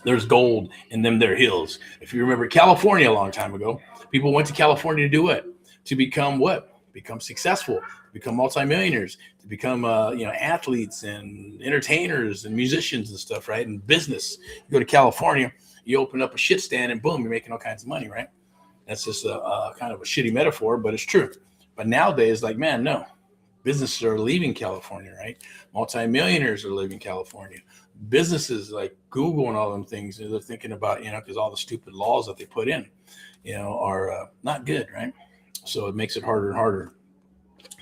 there's gold in them there hills. If you remember California a long time ago, people went to California to do what? To become what? Become successful, become multimillionaires, to become athletes and entertainers and musicians and stuff, right? And business. You go to California, you open up a shit stand, and boom, you're making all kinds of money, right? That's just a kind of a shitty metaphor, but it's true. But nowadays, like, man, no. Businesses are leaving California, right? Multimillionaires are leaving California. Businesses like Google and all them things, they're thinking about, because all the stupid laws that they put in, are not good, right? So it makes it harder and harder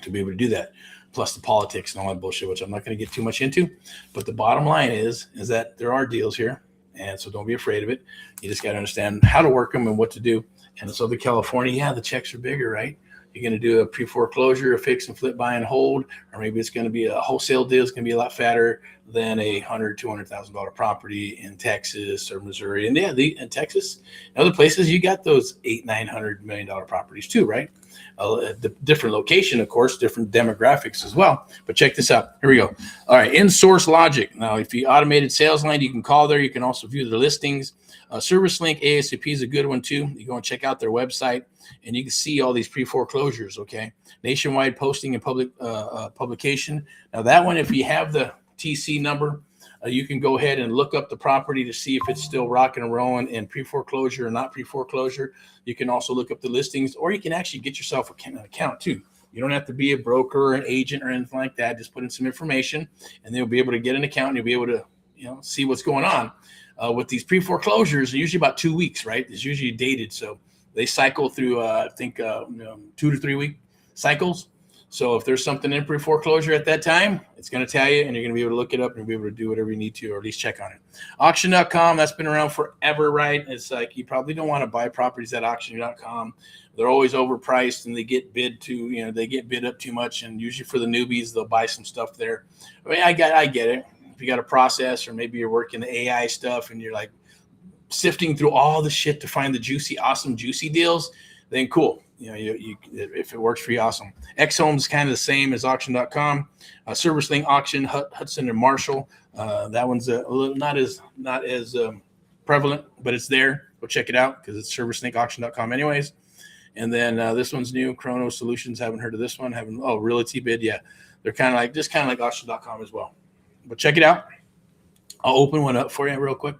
to be able to do that. Plus the politics and all that bullshit, which I'm not going to get too much into. But the bottom line is that there are deals here. And so don't be afraid of it. You just got to understand how to work them and what to do. And in Southern California, yeah, the checks are bigger, right? You're going to do a pre-foreclosure, a fix and flip, buy and hold, or maybe it's going to be a wholesale deal. It's going to be a lot fatter than a $100,000-$200,000 property in Texas or Missouri. And yeah, in Texas and other places, you got those $800-900 million properties too, right? The different location, of course, different demographics as well. But check this out. Here we go. All right, in-source logic. Now, if you automated sales line, you can call there. You can also view the listings. Service Link ASAP is a good one too. You go and check out their website, and you can see all these pre-foreclosures. Okay, nationwide posting and public publication. Now that one, if you have the TC number, you can go ahead and look up the property to see if it's still rocking and rolling in pre-foreclosure or not pre-foreclosure. You can also look up the listings, or you can actually get yourself an account too. You don't have to be a broker or an agent or anything like that. Just put in some information, and they'll be able to get an account, and you'll be able to see what's going on. With these pre-foreclosures, usually about 2 weeks, right? It's usually dated. So they cycle through, I think, 2 to 3 week cycles. So if there's something in pre-foreclosure at that time, it's going to tell you, and you're going to be able to look it up and be able to do whatever you need to, or at least check on it. Auction.com, that's been around forever, right? It's like you probably don't want to buy properties at auction.com. They're always overpriced, and they get bid up too much. And usually for the newbies, they'll buy some stuff there. I mean, I get it. If you got a process, or maybe you're working the AI stuff and you're like sifting through all the shit to find the juicy deals, then cool. If it works for you, awesome. X-Home is kind of the same as auction.com. Service Link Auction, Hudson and Marshall. That one's a little not as prevalent, but it's there. Go check it out because it's servicelinkauction.com anyways. And then this one's new, Chrono Solutions. Haven't heard of this one. Realty Bid. Yeah, they're kind of like auction.com as well. But check it out. I'll open one up for you real quick.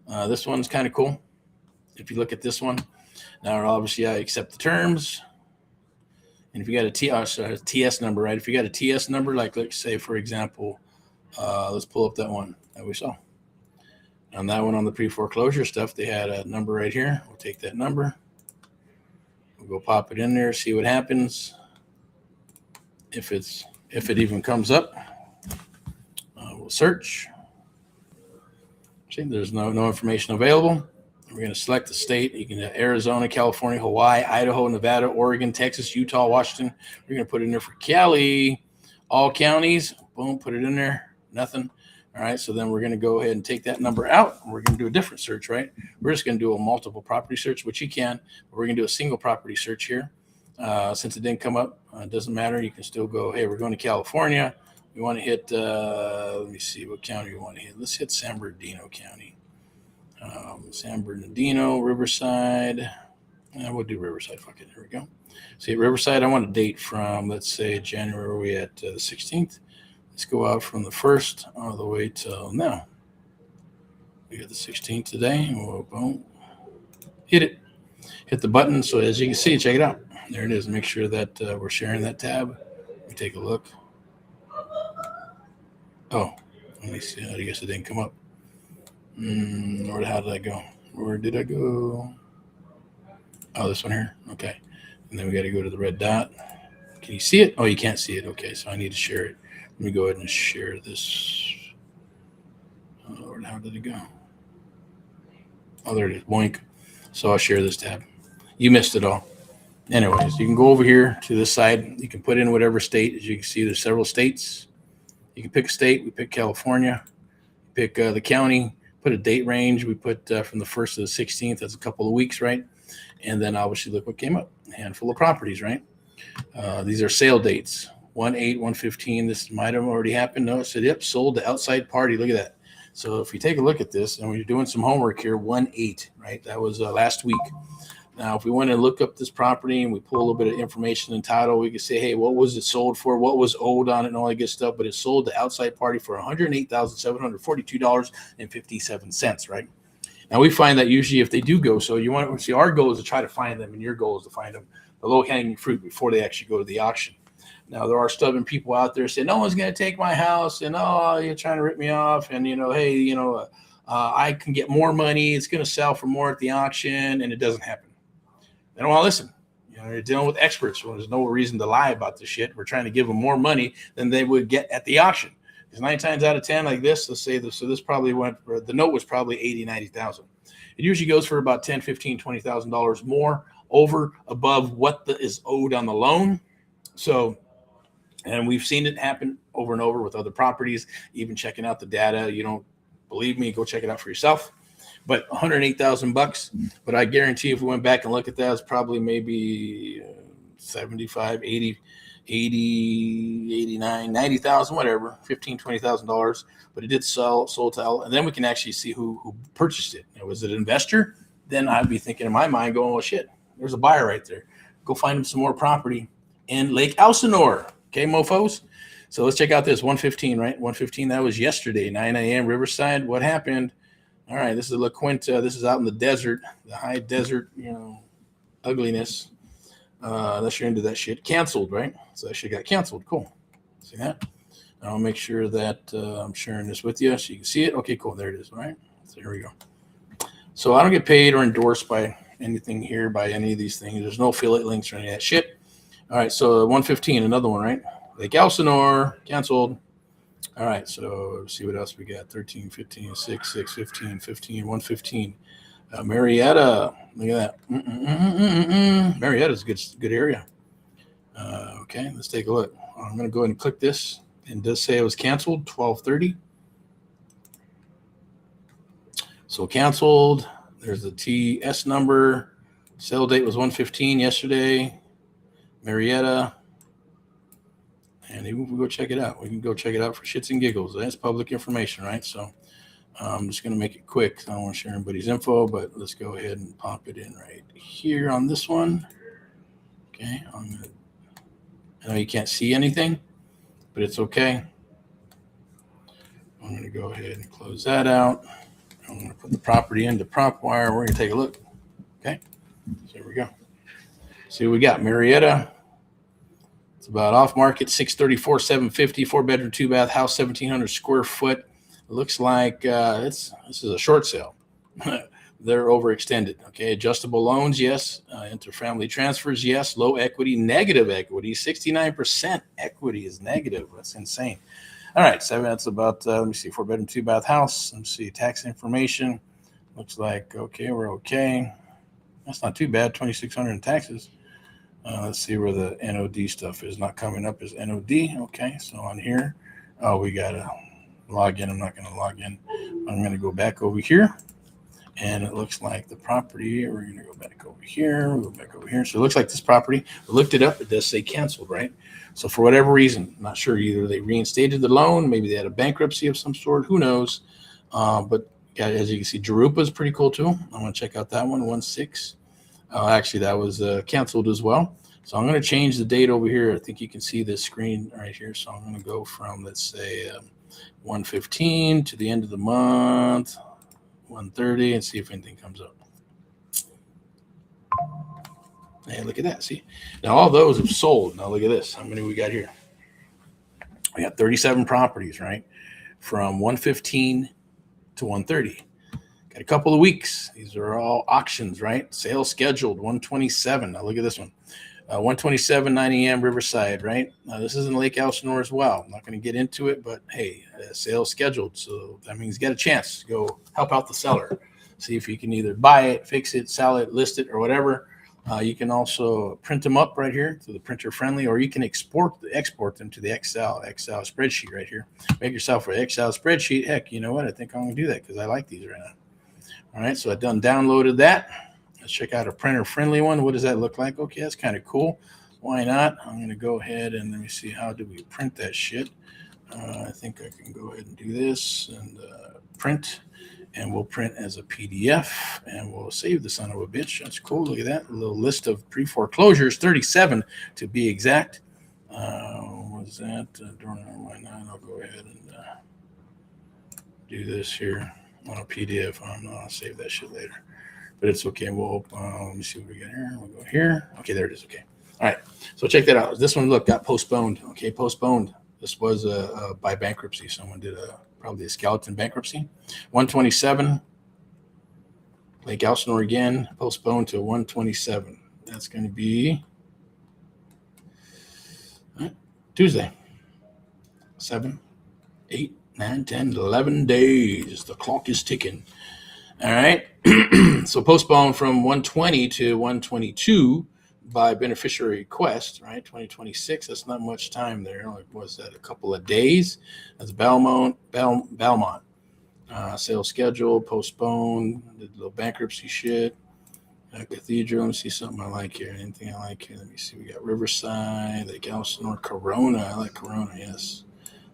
This one's kind of cool. If you look at this one, now obviously I accept the terms. And if you got a TS number, right? If you got a TS number, like let's say for example, let's pull up that one that we saw. On that one on the pre-foreclosure stuff, they had a number right here. We'll take that number. We'll go pop it in there, see what happens. If it even comes up. We'll search. See, there's no information available. We're going to select the state. You can have Arizona, California, Hawaii, Idaho, Nevada, Oregon, Texas, Utah, Washington. We're going to put it in there for Cali. All counties. Boom, put it in there. Nothing. All right, so then we're going to go ahead and take that number out. And we're going to do a different search, right? We're just going to do a multiple property search, which you can. But we're going to do a single property search here. Since it didn't come up, it doesn't matter. You can still go, hey, we're going to California. We want to hit, let me see what county we want to hit. Let's hit San Bernardino County. San Bernardino, Riverside. We'll do Riverside. Fuck it. Here we go. See, at Riverside, I want a date from, let's say, January at the 16th. Let's go out from the 1st all the way till now. We got the 16th today. Whoa, boom. Hit it. Hit the button. So as you can see, check it out. There it is. Make sure that we're sharing that tab. Let me take a look. Oh, let me see. I guess it didn't come up. How did I go? Where did I go? Oh, this one here. Okay. And then we got to go to the red dot. Can you see it? Oh, you can't see it. Okay, so I need to share it. Let me go ahead and share this. Oh, Lord, how did it go? Oh, there it is. Boink. So I'll share this tab. You missed it all. Anyways, you can go over here to this side. You can put in whatever state. As you can see, there's several states. You can pick a state. We pick California. Pick the county. Put a date range. We put from the 1st to the 16th. That's a couple of weeks, right? And then obviously look what came up. A handful of properties, right? These are sale dates. 1/8/115. This might have already happened. No, it said, yep, sold to outside party. Look at that. So if you take a look at this, and we're doing some homework here, 1/8, right? That was last week. Now, if we want to look up this property and we pull a little bit of information and title, we can say, hey, what was it sold for? What was owed on it and all that good stuff? But it sold to outside party for $108,742.57, right? Now we find that usually if they do go, so you want to see our goal is to try to find them, and your goal is to find them the low hanging fruit before they actually go to the auction. Now there are stubborn people out there saying no one's going to take my house, and oh, you're trying to rip me off, and hey, I can get more money. It's going to sell for more at the auction, and it doesn't happen. They don't want to listen. You're dealing with experts. Well, there's no reason to lie about this shit. We're trying to give them more money than they would get at the auction. Because 9 times out of 10, like this, let's say this, so this probably went for, the note was probably 80, 90,000. It usually goes for about 10, 15, $20,000 more over above what is owed on the loan. So, and we've seen it happen over and over with other properties, even checking out the data. You don't believe me, go check it out for yourself. But $108,000. But I guarantee if we went back and look at that, it's probably maybe 75, 80, 89, 90,000, whatever, $15,000, $20,000. But it did sold to Elle. And then we can actually see who purchased it. Was it an investor? Then I'd be thinking in my mind going, oh, shit, there's a buyer right there. Go find him some more property in Lake Elsinore. Okay, mofos? So let's check out this 115, right? 115, that was yesterday, 9 a.m. Riverside. What happened? All right, this is La Quinta. This is out in the desert, the high desert, ugliness. Unless you're into that shit. Canceled, right? So that shit got canceled. Cool. See that? I'll make sure that I'm sharing this with you so you can see it. Okay, cool. There it is. All right. So here we go. So I don't get paid or endorsed by anything here, by any of these things. There's no affiliate links or any of that shit. All right, so 115, another one, right? Lake Elsinore, canceled. All right, so let's see what else we got. 13, 15, 6, 6, 15, 15, 115. Marietta, look at that. Marietta's a good area. Okay, let's take a look. I'm going to go ahead and click this. And it does say it was canceled, 12:30. So canceled. There's the TS number. Sale date was 115 yesterday. Marietta. And even if we go check it out, we can go check it out for shits and giggles. That's public information, right? So I'm just going to make it quick. I don't want to share everybody's info, but let's go ahead and pop it in right here on this one. Okay. I know you can't see anything, but it's okay. I'm going to go ahead and close that out. I'm going to put the property into PropWire. We're going to take a look. Okay. So here we go. See what we got. Marietta. It's about off market, 634, 750, 4-bedroom, 2-bath house, 1,700 square foot. It looks like this is a short sale. They're overextended. Okay, adjustable loans, yes. Interfamily transfers, yes. Low equity, negative equity. 69% equity is negative. That's insane. All right, so that's about, let me see, 4-bedroom, 2-bath house. Let me see, tax information. Looks like, okay, we're okay. That's not too bad, 2,600 in taxes. Let's see where the NOD stuff is. Not coming up as NOD. Okay, so on here, we got to log in. I'm not going to log in. I'm going to go back over here. And it looks like the property, we're going to go back over here. We'll go back over here. So it looks like this property, we looked it up. It does say canceled, right? So for whatever reason, not sure, either they reinstated the loan, maybe they had a bankruptcy of some sort. Who knows? But as you can see, Jarupa is pretty cool too. I'm going to check out that one, 1-6. Actually, that was canceled as well. So I'm going to change the date over here. I think you can see this screen right here. So I'm going to go from, let's say, 115 to the end of the month, 130, and see if anything comes up. Hey, look at that. See? Now, all those have sold. Now, look at this. How many we got here? We got 37 properties, right? From 115 to 130. Got a couple of weeks. These are all auctions, right? Sales scheduled, 127. Now look at this one. 127, 9 a.m. Riverside, right? This is in Lake Elsinore as well. I'm not going to get into it, but hey, sales scheduled. So that means you got a chance to go help out the seller. See if you can either buy it, fix it, sell it, list it, or whatever. You can also print them up right here to the printer friendly, or you can export them to the Excel spreadsheet right here. Make yourself an Excel spreadsheet. Heck, you know what? I think I'm going to do that because I like these right now. All right, so I done downloaded that. Let's check out a printer friendly one. What does that look like? Okay, that's kind of cool. Why not? I'm going to go ahead and let me see, how do we print that shit? I think I can go ahead and do this and print, and we'll print as a PDF, and we'll save the son of a bitch. That's cool. Look at that. A little list of pre-foreclosures, 37 to be exact. What was that? Why not? I'll go ahead and do this here. on a PDF. I'll save that shit later, but it's okay. We'll let me see what we got here. We'll go here. Okay, there it is. Okay. All right. So check that out. This one, look, got postponed. Okay, postponed. This was by bankruptcy. Someone did probably a skeleton bankruptcy. 127. Lake Elsinore again, postponed to 127. That's going to be Tuesday. 7, 8, 9, 10, 11 days. The clock is ticking. All right. So postponed from 120 to 122 by beneficiary request, right? 2026. That's not much time there. Like, was that a couple of days? That's Belmont. Sales schedule postponed. Did a little bankruptcy shit. Cathedral. Let me see something I like here. Anything I like here? Let me see. We got Riverside, Lake Elsinore, Corona. I like Corona. Yes,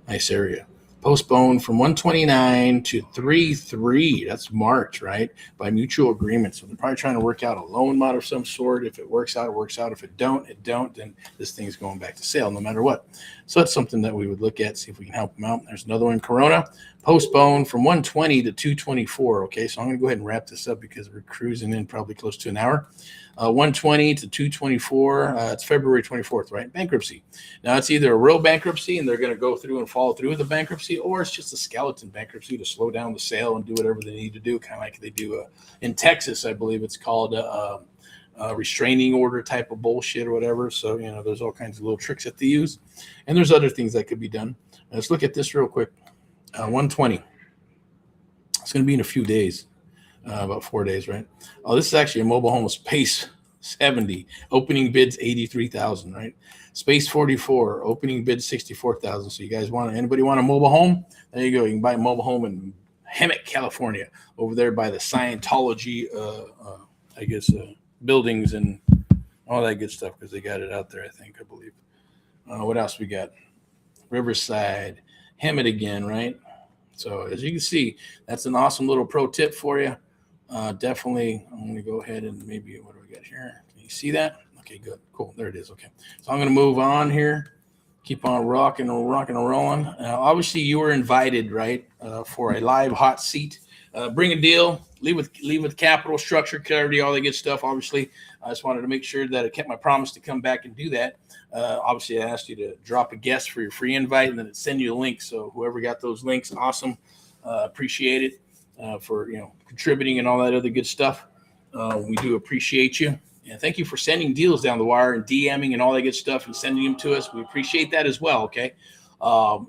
nice area. Postponed from 129 to 3/3. That's March, right? By mutual agreement. So they're probably trying to work out a loan mod of some sort. If it works out, it works out. If it don't, then this thing's going back to sale no matter what. So that's something that we would look at, see if we can help them out. There's another one, Corona. Postponed from 120 to 224. Okay, so I'm going to go ahead and wrap this up because we're cruising in probably close to an hour. 120 to 224. It's February 24th, right? Bankruptcy. Now, it's either a real bankruptcy and they're going to go through and follow through with the bankruptcy, or it's just a skeleton bankruptcy to slow down the sale and do whatever they need to do, kind of like they do in Texas. I believe it's called a restraining order type of bullshit or whatever. So, there's all kinds of little tricks that they use. And there's other things that could be done. Let's look at this real quick. 120. It's going to be in a few days. About 4 days, right? Oh, this is actually a mobile home with space 70. Opening bids 83,000, right? Space 44. Opening bid 64,000. So you guys anybody want a mobile home? There you go. You can buy a mobile home in Hemet, California, over there by the Scientology, buildings and all that good stuff, because they got it out there, I believe. What else we got? Riverside, Hemet again, right? So as you can see, that's an awesome little pro tip for you. Definitely, I'm going to go ahead and maybe, what do we got here? Can you see that? Okay, good. Cool. There it is. Okay. So I'm going to move on here. Keep on rocking and rolling. Obviously, you were invited, right, for a live hot seat. Bring a deal. Leave with capital, structure, clarity, all that good stuff. Obviously, I just wanted to make sure that I kept my promise to come back and do that. Obviously, I asked you to drop a guest for your free invite, and then it'd send you a link. So whoever got those links, awesome. Appreciate it. For contributing and all that other good stuff. We do appreciate you, and thank you for sending deals down the wire and DMing and all that good stuff and sending them to us. We appreciate that as well. Okay,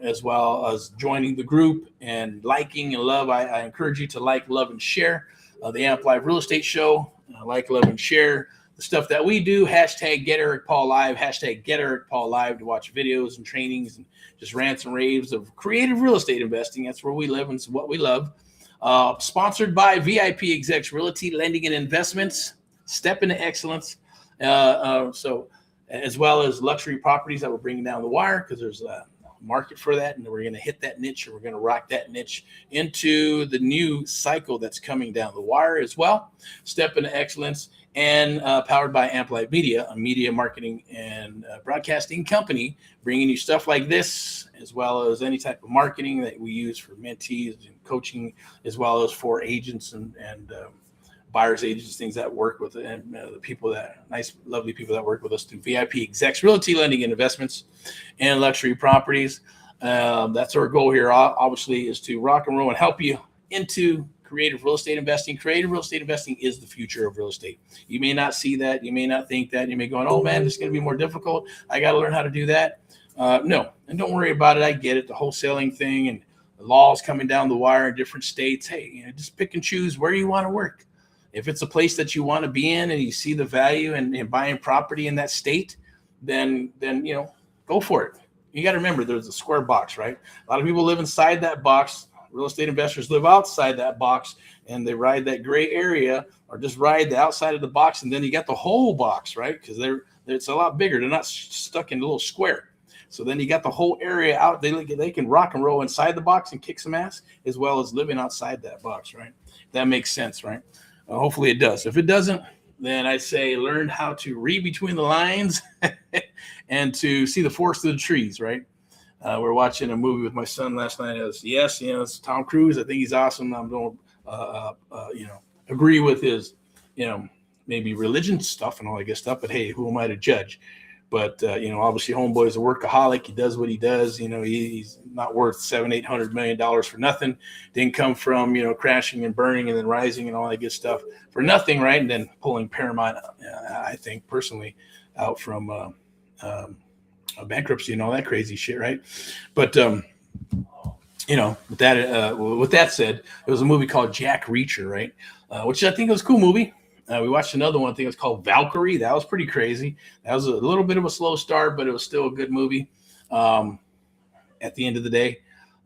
as well as joining the group and liking and love. I encourage you to like, love, and share the Amp Live Real Estate Show. Like, love, and share the stuff that we do. Hashtag Get Erick Paul Live. Hashtag Get Erick Paul Live to watch videos and trainings and just rants and raves of creative real estate investing. That's where we live and it's what we love. Sponsored by VIPeXecs Realty Lending and Investments. Step into excellence. So as well as luxury properties that we're bringing down the wire, because there's a market for that, and we're going to hit that niche, and we're going to rock that niche into the new cycle that's coming down the wire as well. Step into excellence, and powered by Amp Live Media, a media marketing and broadcasting company, bringing you stuff like this, as well as any type of marketing that we use for mentees and coaching, as well as for agents and buyers agents, things that work with and the people that lovely people that work with us through VIPeXecs Realty Lending and Investments and luxury properties. That's our goal here, obviously, is to rock and roll and help you into creative real estate investing. Creative real estate investing is the future of real estate. You may not see that. You may not think that. You may go, oh man, this is going to be more difficult. I got to learn how to do that. No, and don't worry about it. I get it. The wholesaling thing and the laws coming down the wire in different states. Hey, just pick and choose where you want to work. If it's a place that you want to be in and you see the value in buying property in that state, then go for it. You got to remember, there's a square box, right? A lot of people live inside that box. Real estate investors live outside that box, and they ride that gray area or just ride the outside of the box, and then you got the whole box, right? Because it's a lot bigger. They're not stuck in a little square. So then you got the whole area out. They can rock and roll inside the box and kick some ass, as well as living outside that box, right? That makes sense, right? Hopefully it does. If it doesn't, then I say learn how to read between the lines and to see the forest through the trees, right? We're watching a movie with my son last night. It's Tom Cruise. I think he's awesome. I'm agree with his, maybe religion stuff and all that good stuff. But hey, who am I to judge? But obviously, homeboy's a workaholic. He does what he does. He's not worth $700-800 million for nothing. Didn't come from crashing and burning and then rising and all that good stuff for nothing, right? And then pulling Paramount, I think personally, out from bankruptcy and all that crazy shit, right? But with that said, there was a movie called Jack Reacher, right? Which I think was a cool movie. We watched another one. I think it was called Valkyrie. That was pretty crazy. That was a little bit of a slow start, but it was still a good movie at the end of the day.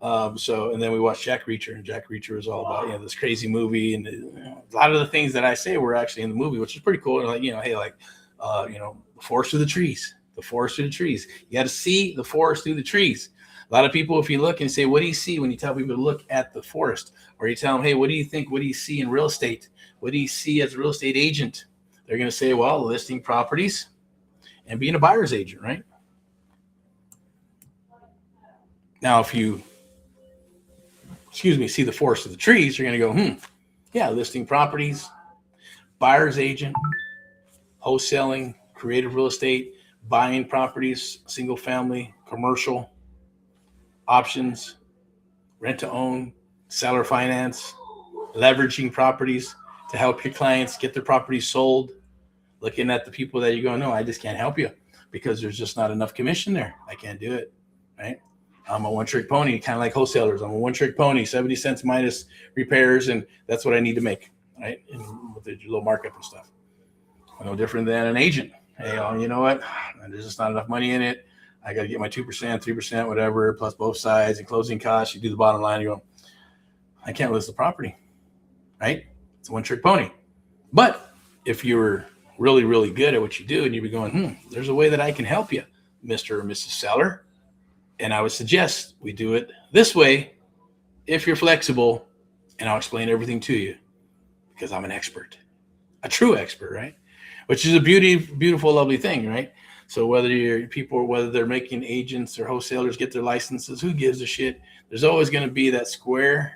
And then we watched Jack Reacher, and Jack Reacher was all about this crazy movie, and a lot of the things that I say were actually in the movie, which is pretty cool. And the forest through the trees, the forest through the trees. You got to see the forest through the trees. A lot of people, if you look and say, what do you see when you tell people to look at the forest, or you tell them, hey, what do you think? What do you see in real estate? What do you see as a real estate agent? They're going to say, well, listing properties and being a buyer's agent, right? Now, if you, see the forest of the trees, you're going to go, yeah, listing properties, buyer's agent, wholesaling, creative real estate, buying properties, single family, commercial, options, rent to own, seller finance, leveraging properties to help your clients get their properties sold, looking at the people that you go, no, I just can't help you because there's just not enough commission there. I can't do it, right? I'm a one-trick pony, kind of like wholesalers. I'm a one-trick pony, 70 cents minus repairs, and that's what I need to make, right? And with the low markup and stuff. No different than an agent. Hey, you know what? There's just not enough money in it. I got to get my 2%, 3%, whatever, plus both sides and closing costs. You do the bottom line, you go, I can't list the property, right? It's a one-trick pony. But if you're really, really good at what you do and you'd be going, there's a way that I can help you, Mr. or Mrs. Seller. And I would suggest we do it this way if you're flexible, and I'll explain everything to you because I'm an expert, a true expert, right? Which is a beautiful, lovely thing, right? So whether they're making agents or wholesalers get their licenses, who gives a shit? There's always going to be that square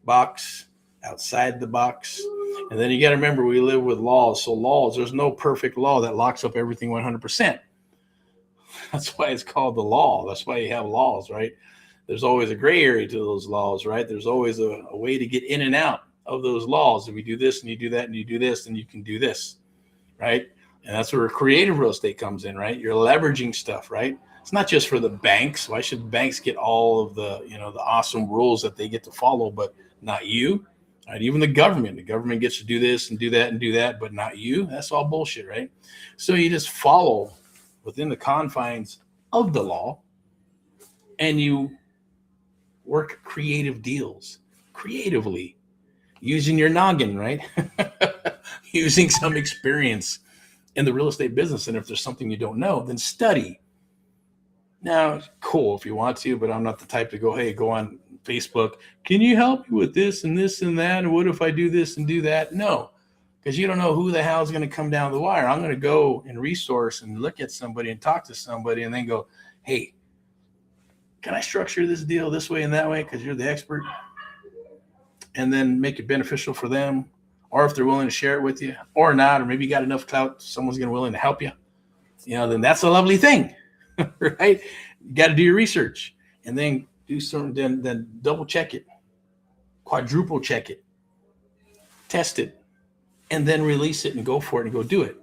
box outside the box. And then you got to remember, we live with laws. So there's no perfect law that locks up everything 100%. That's why it's called the law. That's why you have laws, right? There's always a gray area to those laws, right? There's always a way to get in and out of those laws. If you do this and you do that and you do this, then you can do this, right? And that's where creative real estate comes in, right? You're leveraging stuff, right? It's not just for the banks. Why should banks get all of the, the awesome rules that they get to follow, but not you? Right? Even the government gets to do this and do that and do that, but not you. That's all bullshit, right? So you just follow within the confines of the law, and you work creative deals creatively using your noggin, right? Using some experience in the real estate business. And if there's something you don't know, then study. Now, cool if you want to, but I'm not the type to go on Facebook. Can you help me with this and this and that? And what if I do this and do that? No, because you don't know who the hell is going to come down the wire. I'm going to go and resource and look at somebody and talk to somebody and then go, hey, can I structure this deal this way and that way? Because you're the expert. And then make it beneficial for them. Or if they're willing to share it with you or not, or maybe you got enough clout, someone's going to be willing to help you, then that's a lovely thing, right? You got to do your research and then do something, then double check it, quadruple check it, test it, and then release it and go for it and go do it,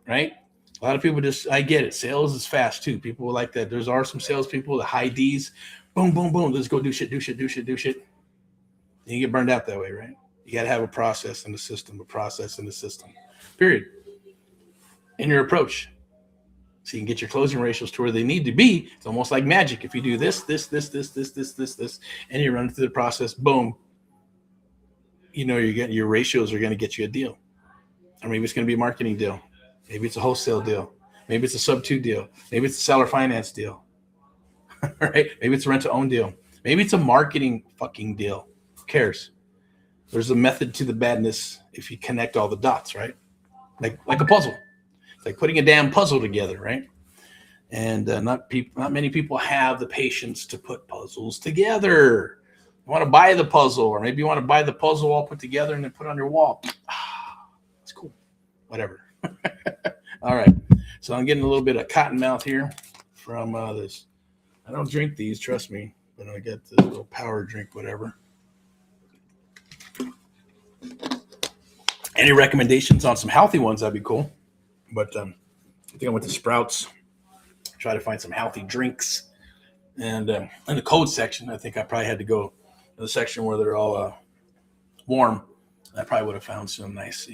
right? A lot of people I get it. Sales is fast too. People like that. Are some salespeople, the high D's, boom, boom, boom. Let's go do shit. And you get burned out that way, right? You got to have a process and a system, period. In your approach. So you can get your closing ratios to where they need to be. It's almost like magic. If you do this, and you run through the process, boom, you're getting your ratios are going to get you a deal. Or maybe it's going to be a marketing deal. Maybe it's a wholesale deal. Maybe it's a sub-2 deal. Maybe it's a seller finance deal. Right? Maybe it's a rent-to-own deal. Maybe it's a marketing fucking deal. Who cares? There's a method to the madness if you connect all the dots, right? Like a puzzle. It's like putting a damn puzzle together, right? And not many people have the patience to put puzzles together. You want to buy the puzzle, or maybe you want to buy the puzzle all put together and then put it on your wall. It's cool. Whatever. All right. So I'm getting a little bit of cotton mouth here from this. I don't drink these, trust me, but I got this little power drink, whatever. Any recommendations on some healthy ones? That'd be cool. But I think I went to Sprouts, try to find some healthy drinks. And in the cold section, I think I probably had to go to the section where they're all warm. I probably would have found some nice,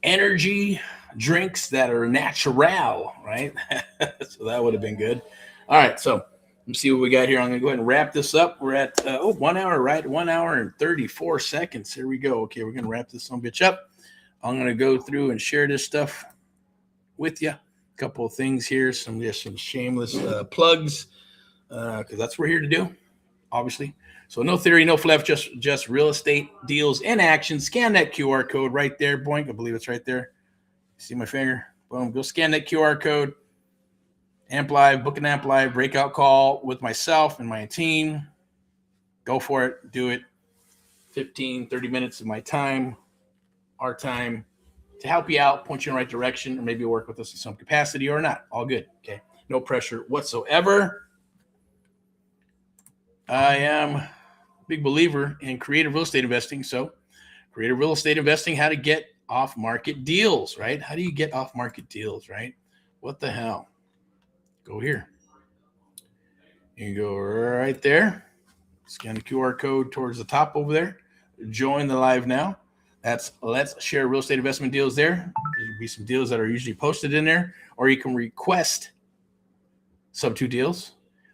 energy drinks that are natural, right? So that would have been good. All right, so let's see what we got here. I'm going to go ahead and wrap this up. We're at 1 hour, right? 1 hour and 34 seconds. Here we go. Okay, we're going to wrap this some bitch up. I'm going to go through and share this stuff with you. A couple of things here, some shameless plugs, because that's what we're here to do, obviously. So no theory, no fluff, just real estate deals in action. Scan that QR code right there. Boink, I believe it's right there. See my finger? Boom. Go scan that QR code. Amp Live, book an Amp Live breakout call with myself and my team. Go for it. Do it. 15, 30 minutes of my time, our time, to help you out, point you in the right direction, or maybe work with us in some capacity or not. All good. Okay. No pressure whatsoever. I am a big believer in creative real estate investing. So creative real estate investing, how to get off-market deals, right? How do you get off-market deals, right? What the hell? Go here. You go right there. Scan the QR code towards the top over there. Join the live now. That's Let's Share Real Estate Investment Deals there. There'll be some deals that are usually posted in there, or you can request sub-2 deals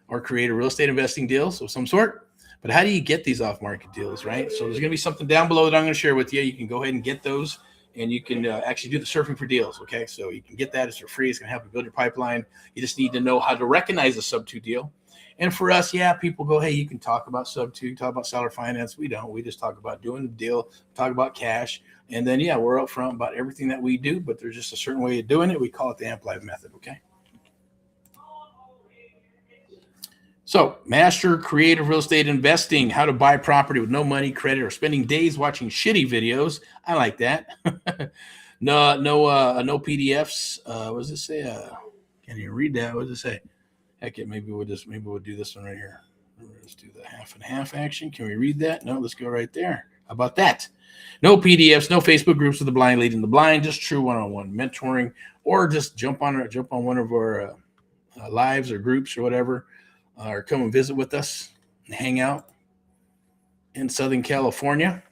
or create a real estate investing deals of some sort. But how do you get these off-market deals, right? So there's going to be something down below that I'm going to share with you. You can go ahead and get those, and you can actually do the surfing for deals, okay? So you can get that. It's for free. It's going to help you build your pipeline. You just need to know how to recognize a sub-2 deal. And for us, people go, hey, you can talk about sub-2, talk about seller finance. We don't. We just talk about doing the deal, talk about cash. And then, we're upfront about everything that we do, but there's just a certain way of doing it. We call it the Amp Live method, okay? So, master creative real estate investing, how to buy property with no money, credit, or spending days watching shitty videos. I like that. No PDFs. What does it say? Can't even read that. What does it say? Heck it, maybe we'll do this one right here. Let's do the half and half action. Can we read that? No, let's go right there. How about that? No PDFs, no Facebook groups with the blind leading the blind, just true one-on-one mentoring, or just jump on one of our lives or groups or whatever, or come and visit with us and hang out in Southern California.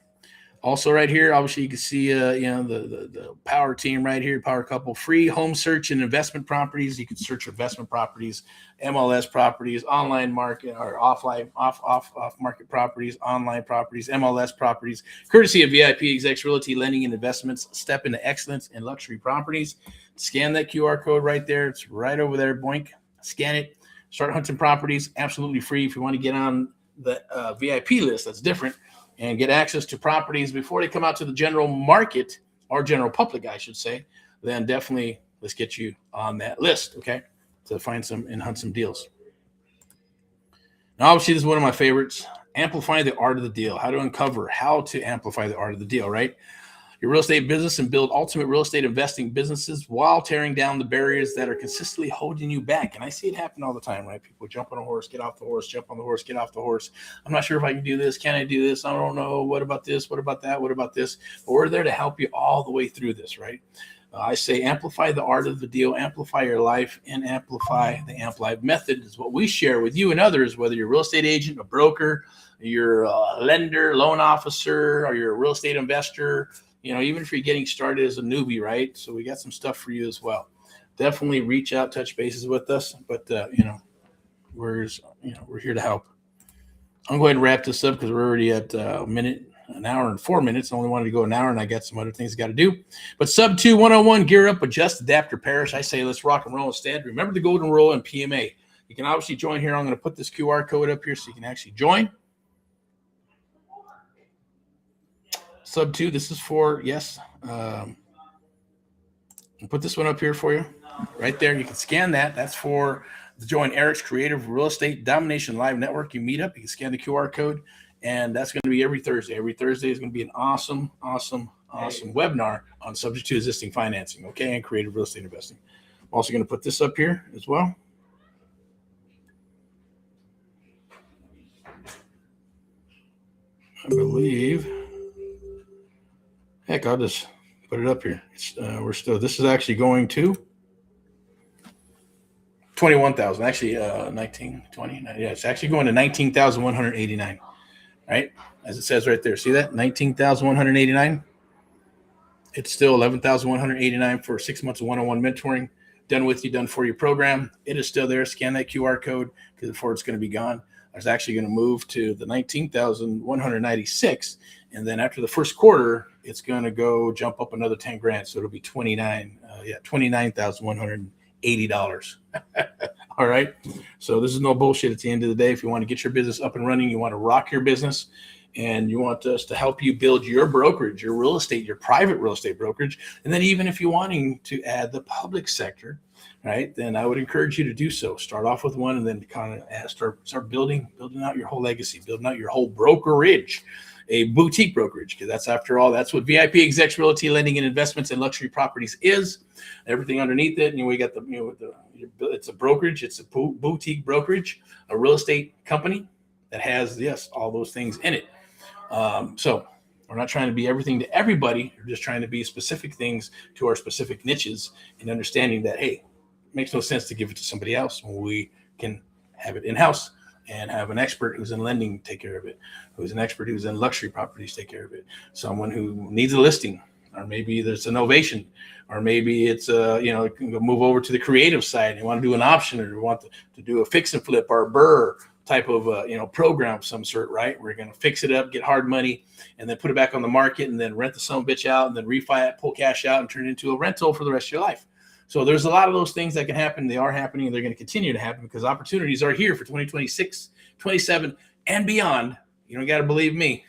Also right here, obviously you can see the power team right here, power couple, free home search and investment properties. You can search investment properties, MLS properties, online market or off market properties, online properties, MLS properties, courtesy of VIPeXecs Realty Lending and Investments. Step into excellence in luxury properties. Scan that QR code right there. It's right over there. Boink. Scan it. Start hunting properties. Absolutely free. If you want to get on the VIP list, that's different, and get access to properties before they come out to the general market, or general public, I should say, then definitely let's get you on that list, okay, to find some and hunt some deals. Now, obviously, this is one of my favorites, amplify the art of the deal, how to uncover how to amplify the art of the deal, right? Your real estate business and build ultimate real estate investing businesses while tearing down the barriers that are consistently holding you back. And I see it happen all the time, right? People jump on a horse, get off the horse, jump on the horse, get off the horse. I'm not sure if I can do this. Can I do this? I don't know. What about this? What about that? What about this? But we're there to help you all the way through this, right? I say amplify the art of the deal, amplify your life, and amplify the Amp Live method is what we share with you and others, whether you're a real estate agent, a broker, you're a lender, loan officer, or you're a real estate investor. Even if you're getting started as a newbie, right? So we got some stuff for you as well. Definitely reach out, touch bases with us. But we're here to help. I'm going to wrap this up because we're already at an hour and 4 minutes. I only wanted to go an hour, and I got some other things I got to do. But sub-2 101, gear up, adjust, adapt, or perish. I say let's rock and roll instead. Remember the golden rule and PMA. You can obviously join here. I'm going to put this QR code up here so you can actually join. Sub-2, this is for, yes. I'll put this one up here for you. Right there. You can scan that. That's for to join Erick's Creative Real Estate Domination Live Network. You meet up, you can scan the QR code, and that's going to be every Thursday. Every Thursday is going to be an awesome webinar on subject to existing financing, okay, and creative real estate investing. I'm also going to put this up here as well. I believe, heck, I'll just put it up here. This is actually going to 21,000, actually 19, 20, yeah, it's actually going to 19,189, right? As it says right there. See that? 19,189. It's still 11,189 for 6 months of one-on-one mentoring. Done with you, done for you program. It is still there. Scan that QR code because before it's going to be gone. I was actually going to move to the 19,196. And then after the first quarter, it's going to go jump up another 10 grand. So it'll be $29,180. All right. So this is no bullshit at the end of the day. If you want to get your business up and running, you want to rock your business, and you want us to help you build your brokerage, your real estate, your private real estate brokerage. And then even if you're wanting to add the public sector, right, then I would encourage you to do so. Start off with one and then kind of start building out your whole legacy, building out your whole brokerage, a boutique brokerage, because that's, after all, that's what VIPeXecs Realty Lending and Investments in Luxury Properties is. Everything underneath it, and we got it's a brokerage, it's a boutique brokerage, a real estate company that has, yes, all those things in it. So we're not trying to be everything to everybody. We're just trying to be specific things to our specific niches, and understanding that, hey, it makes no sense to give it to somebody else when we can have it in-house and have an expert who's in lending take care of it, who's an expert who's in luxury properties take care of it, someone who needs a listing, or maybe there's an ovation, or maybe it's it can go move over to the creative side. You want to do an option, or you want to do a fix and flip or a burr type of program of some sort, right? We're going to fix it up, get hard money, and then put it back on the market, and then rent the son of a bitch out, and then refi it, pull cash out, and turn it into a rental for the rest of your life. So there's a lot of those things that can happen. They are happening, and they're going to continue to happen because opportunities are here for 2026, 27, and beyond. You don't got to believe me.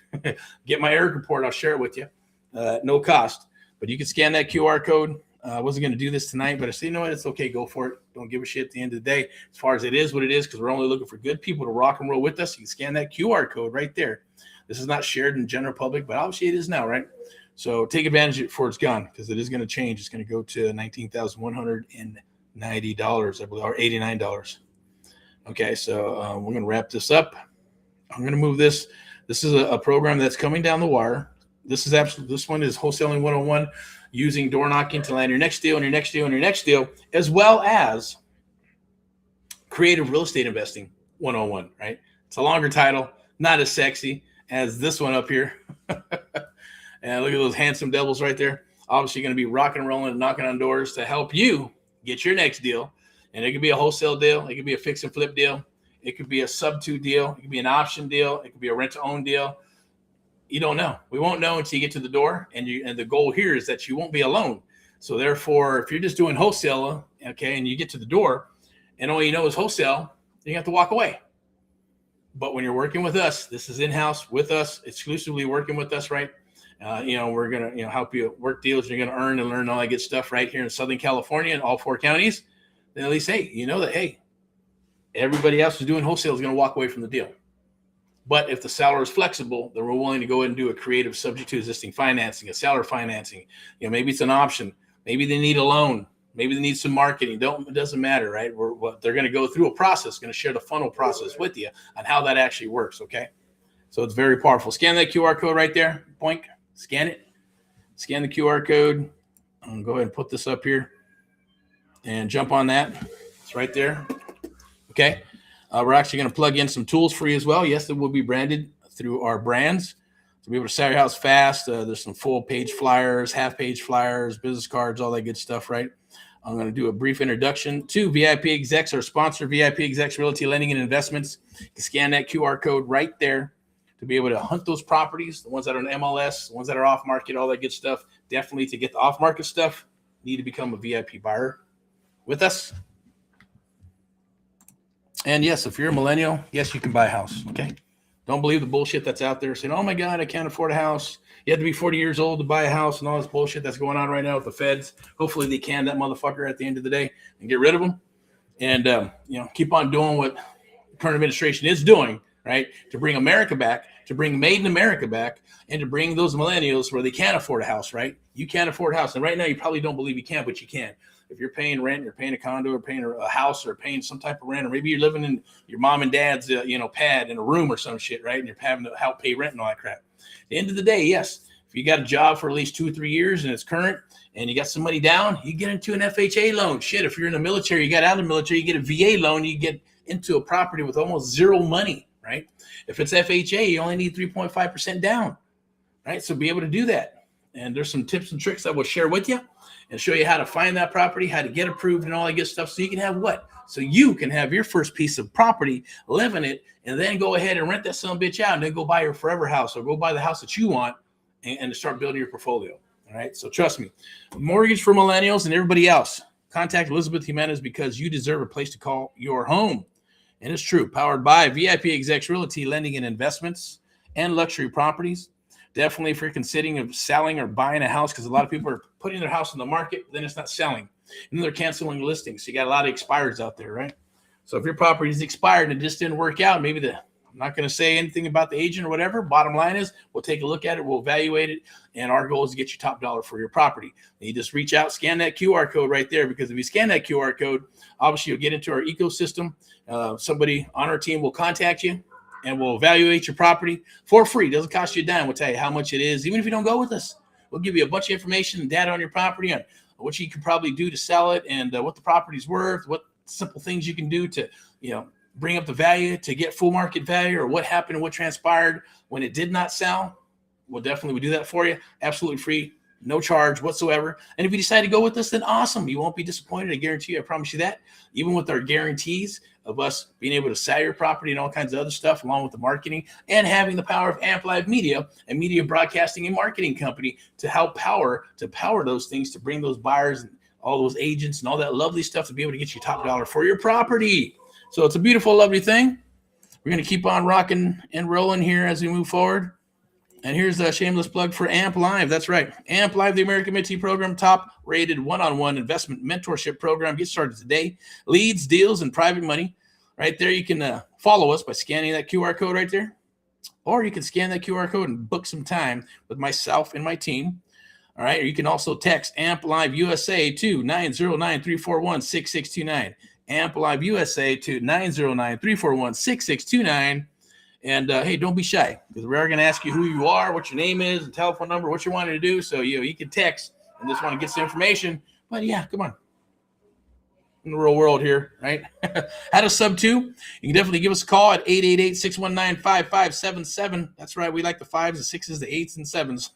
Get my Erick report. I'll share it with you. No cost. But you can scan that QR code. I wasn't going to do this tonight, but I said, you know what? It's okay. Go for it. Don't give a shit at the end of the day. As far as it is what it is, because we're only looking for good people to rock and roll with us. You can scan that QR code right there. This is not shared in general public, but obviously it is now, right? So take advantage of it before it's gone, because it is going to change. It's going to go to $19,190, I believe, or $89. Okay, so we're going to wrap this up. I'm going to move this. This is a program that's coming down the wire. This one is wholesaling 101, using door knocking to land your next deal and your next deal and your next deal, as well as creative real estate investing 101, right? It's a longer title, not as sexy as this one up here. And look at those handsome devils right there. Obviously going to be rocking and rolling and knocking on doors to help you get your next deal. And it could be a wholesale deal. It could be a fix and flip deal. It could be a sub-2 deal. It could be an option deal. It could be a rent-to-own deal. You don't know. We won't know until you get to the door. And the goal here is that you won't be alone. So therefore, if you're just doing wholesale, okay, and you get to the door and all you know is wholesale, you have to walk away. But when you're working with us, this is in-house with us, exclusively working with us, right? We're going to, help you work deals. You're going to earn and learn all that good stuff right here in Southern California in all 4 counties. Then at least, hey, you know that, hey, everybody else who's doing wholesale is going to walk away from the deal. But if the seller is flexible, then we're willing to go ahead and do a creative subject to existing financing, a seller financing. Maybe it's an option. Maybe they need a loan. Maybe they need some marketing. It doesn't matter, right? They're going to go through a process, going to share the funnel process with you on how that actually works, okay? So it's very powerful. Scan that QR code right there. Boink. Scan it. Scan the QR code. I'm going to go ahead and put this up here and jump on that. It's right there. Okay. We're actually going to plug in some tools for you as well. Yes, it will be branded through our brands to be able to sell your house fast. There's some full page flyers, half page flyers, business cards, all that good stuff, right? I'm going to do a brief introduction to VIPeXecs, our sponsor, VIPeXecs Realty Lending and Investments. You can scan that QR code right there to be able to hunt those properties, the ones that are on MLS, the ones that are off market, all that good stuff. Definitely to get the off market stuff, need to become a VIP buyer with us. And yes, if you're a millennial, yes, you can buy a house. Okay. Don't believe the bullshit that's out there saying, oh my God, I can't afford a house. You have to be 40 years old to buy a house and all this bullshit that's going on right now with the feds. Hopefully they can that motherfucker at the end of the day and get rid of them. and keep on doing what the current administration is doing, right, to bring America back, to bring Made in America back, and to bring those millennials where they can't afford a house, right? You can't afford a house, and right now you probably don't believe you can, but you can. If you're paying rent, you're paying a condo, or paying a house, or paying some type of rent, or maybe you're living in your mom and dad's pad in a room or some shit, right? And you're having to help pay rent and all that crap. At the end of the day, yes, if you got a job for at least 2 or 3 years and it's current, and you got some money down, you get into an FHA loan. Shit, if you're in the military, you got out of the military, you get a VA loan, you get into a property with almost zero money, right? If it's FHA, you only need 3.5% down, right? So be able to do that. And there's some tips and tricks I will share with you and show you how to find that property, how to get approved and all that good stuff. So you can have what? So you can have your first piece of property, live in it, and then go ahead and rent that son of a bitch out, and then go buy your forever house or go buy the house that you want and start building your portfolio. All right. So trust me, mortgage for millennials and everybody else. Contact Elizabeth Jimenez because you deserve a place to call your home. And it's true. Powered by VIPeXecs Realty, Lending and Investments and Luxury Properties. Definitely if you're considering of selling or buying a house, because a lot of people are putting their house on the market, then it's not selling. And then they're canceling listings. So you got a lot of expireds out there, right? So if your property is expired and it just didn't work out, maybe I'm not going to say anything about the agent or whatever. Bottom line is we'll take a look at it. We'll evaluate it. And our goal is to get you top dollar for your property. And you just reach out, scan that QR code right there, because if you scan that QR code, obviously you'll get into our ecosystem. Somebody on our team will contact you and we'll evaluate your property for free. It doesn't cost you a dime. We'll tell you how much it is. Even if you don't go with us, we'll give you a bunch of information and data on your property on what you can probably do to sell it and what the property's worth, what simple things you can do to, bring up the value to get full market value, or what happened and what transpired when it did not sell. We'll definitely do that for you. Absolutely free, no charge whatsoever. And if you decide to go with us, then awesome. You won't be disappointed. I guarantee you. I promise you that. Even with our guarantees of us being able to sell your property and all kinds of other stuff, along with the marketing and having the power of Amp Live Media, a media broadcasting and marketing company to help power those things, to bring those buyers and all those agents and all that lovely stuff to be able to get you top dollar for your property. So it's a beautiful, lovely thing. We're going to keep on rocking and rolling here as we move forward. And here's a shameless plug for Amp Live. That's right. Amp Live, the American Mentee Program, top-rated one-on-one investment mentorship program. Get started today. Leads, deals, and private money. Right there, you can follow us by scanning that QR code right there. Or you can scan that QR code and book some time with myself and my team. All right. Or you can also text Amp Live USA to 909-341-6629. Amp Live USA to 909-341-6629. And hey, don't be shy, because we are going to ask you who you are, what your name is, and telephone number, what you're wanting to do. So you can text and just want to get some information. But yeah, come on. In the real world here, right? How to sub to? You can definitely give us a call at 888-619-5577. That's right. We like the 5s, the 6s, the 8s, and 7s.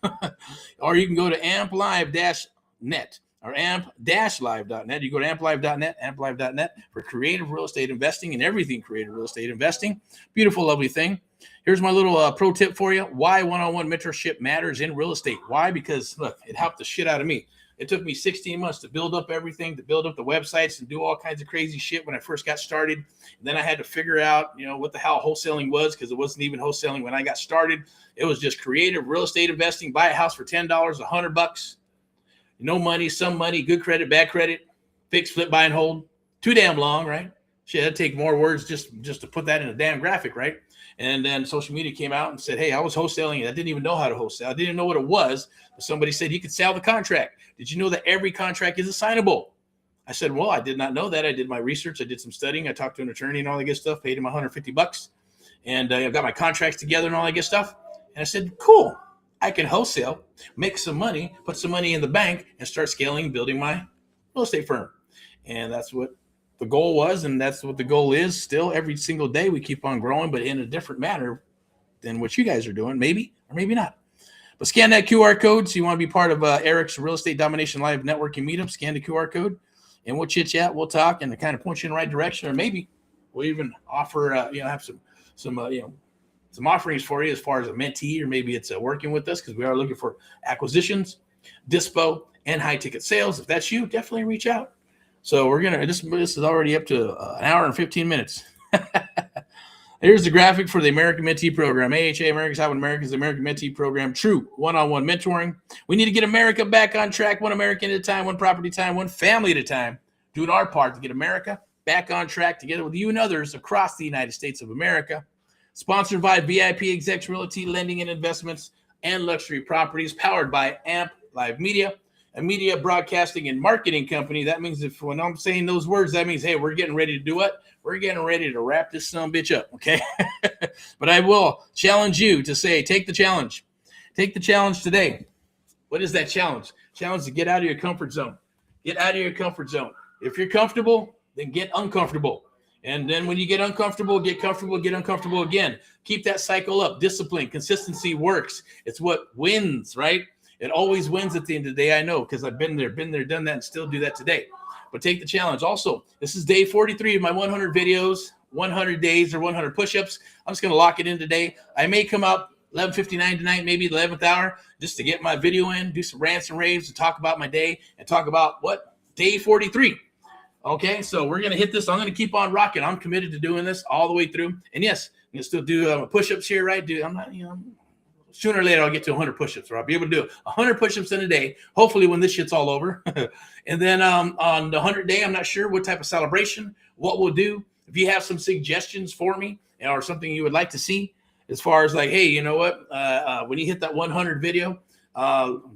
Or you can go to amplive-net. Or amp-live.net. You go to amplive.net for creative real estate investing and everything creative real estate investing. Beautiful, lovely thing. Here's my little pro tip for you. Why one-on-one mentorship matters in real estate. Why? Because, look, it helped the shit out of me. It took me 16 months to build up everything, to build up the websites and do all kinds of crazy shit when I first got started. And then I had to figure out, what the hell wholesaling was, because it wasn't even wholesaling when I got started. It was just creative real estate investing. Buy a house for $10, $100. No money, some money, good credit, bad credit, fix, flip, buy, and hold. Too damn long, right? Shit, that'd take more words just to put that in a damn graphic, right? And then social media came out and said, hey, I was wholesaling, and I didn't even know how to wholesale. I didn't know what it was. But somebody said you could sell the contract. Did you know that every contract is assignable? I said, well, I did not know that. I did my research. I did some studying. I talked to an attorney and all that good stuff, paid him $150. And I got my contracts together and all that good stuff. And I said, cool. I can wholesale, make some money, put some money in the bank, and start scaling and building my real estate firm. And that's what the goal was, and that's what the goal is still. Every single day we keep on growing, but in a different manner than what you guys are doing, maybe or maybe not. But scan that QR code. So you want to be part of Erick's Real Estate Domination Live Networking Meetup. Scan the QR code, and we'll chit-chat, we'll talk, and kind of point you in the right direction. Or maybe we'll even offer, have some offerings for you as far as a mentee, or maybe it's working with us, because we are looking for acquisitions, dispo, and high ticket sales. If that's you, definitely reach out. So we're going to, this is already up to an hour and 15 minutes. Here's the graphic for the American Mentee Program. AHA, America's How Americans, the American Mentee Program. True one-on-one mentoring. We need to get America back on track, one American at a time, one property at a time, one family at a time. Doing our part to get America back on track together with you and others across the United States of America. Sponsored by VIPeXecs Realty, Lending and Investments, and Luxury Properties, powered by AMP Live Media, a media broadcasting and marketing company. That means if when I'm saying those words, that means, hey, we're getting ready to do what? We're getting ready to wrap this sumbitch up, okay? But I will challenge you to say, take the challenge. Take the challenge today. What is that challenge? Challenge to get out of your comfort zone. Get out of your comfort zone. If you're comfortable, then get uncomfortable. And then when you get uncomfortable, get comfortable, get uncomfortable again. Keep that cycle up. Discipline, consistency works. It's what wins, right? It always wins at the end of the day. I know because I've been there, done that, and still do that today. But take the challenge. Also, this is day 43 of my 100 videos, 100 days or 100 push-ups. I'm just going to lock it in today. I may come up 11:59 tonight, maybe the 11th hour, just to get my video in, do some rants and raves, to talk about my day and talk about what? Day 43. Okay, so we're going to hit this. I'm going to keep on rocking. I'm committed to doing this all the way through. And yes, I'm going to still do push-ups here, right? I'm not, sooner or later I'll get to 100 push-ups, or I'll be able to do 100 push-ups in a day, hopefully when this shit's all over. And then on the 100th day, I'm not sure what type of celebration, what we'll do. If you have some suggestions for me or something you would like to see as far as like, hey, you know what, when you hit that 100 video,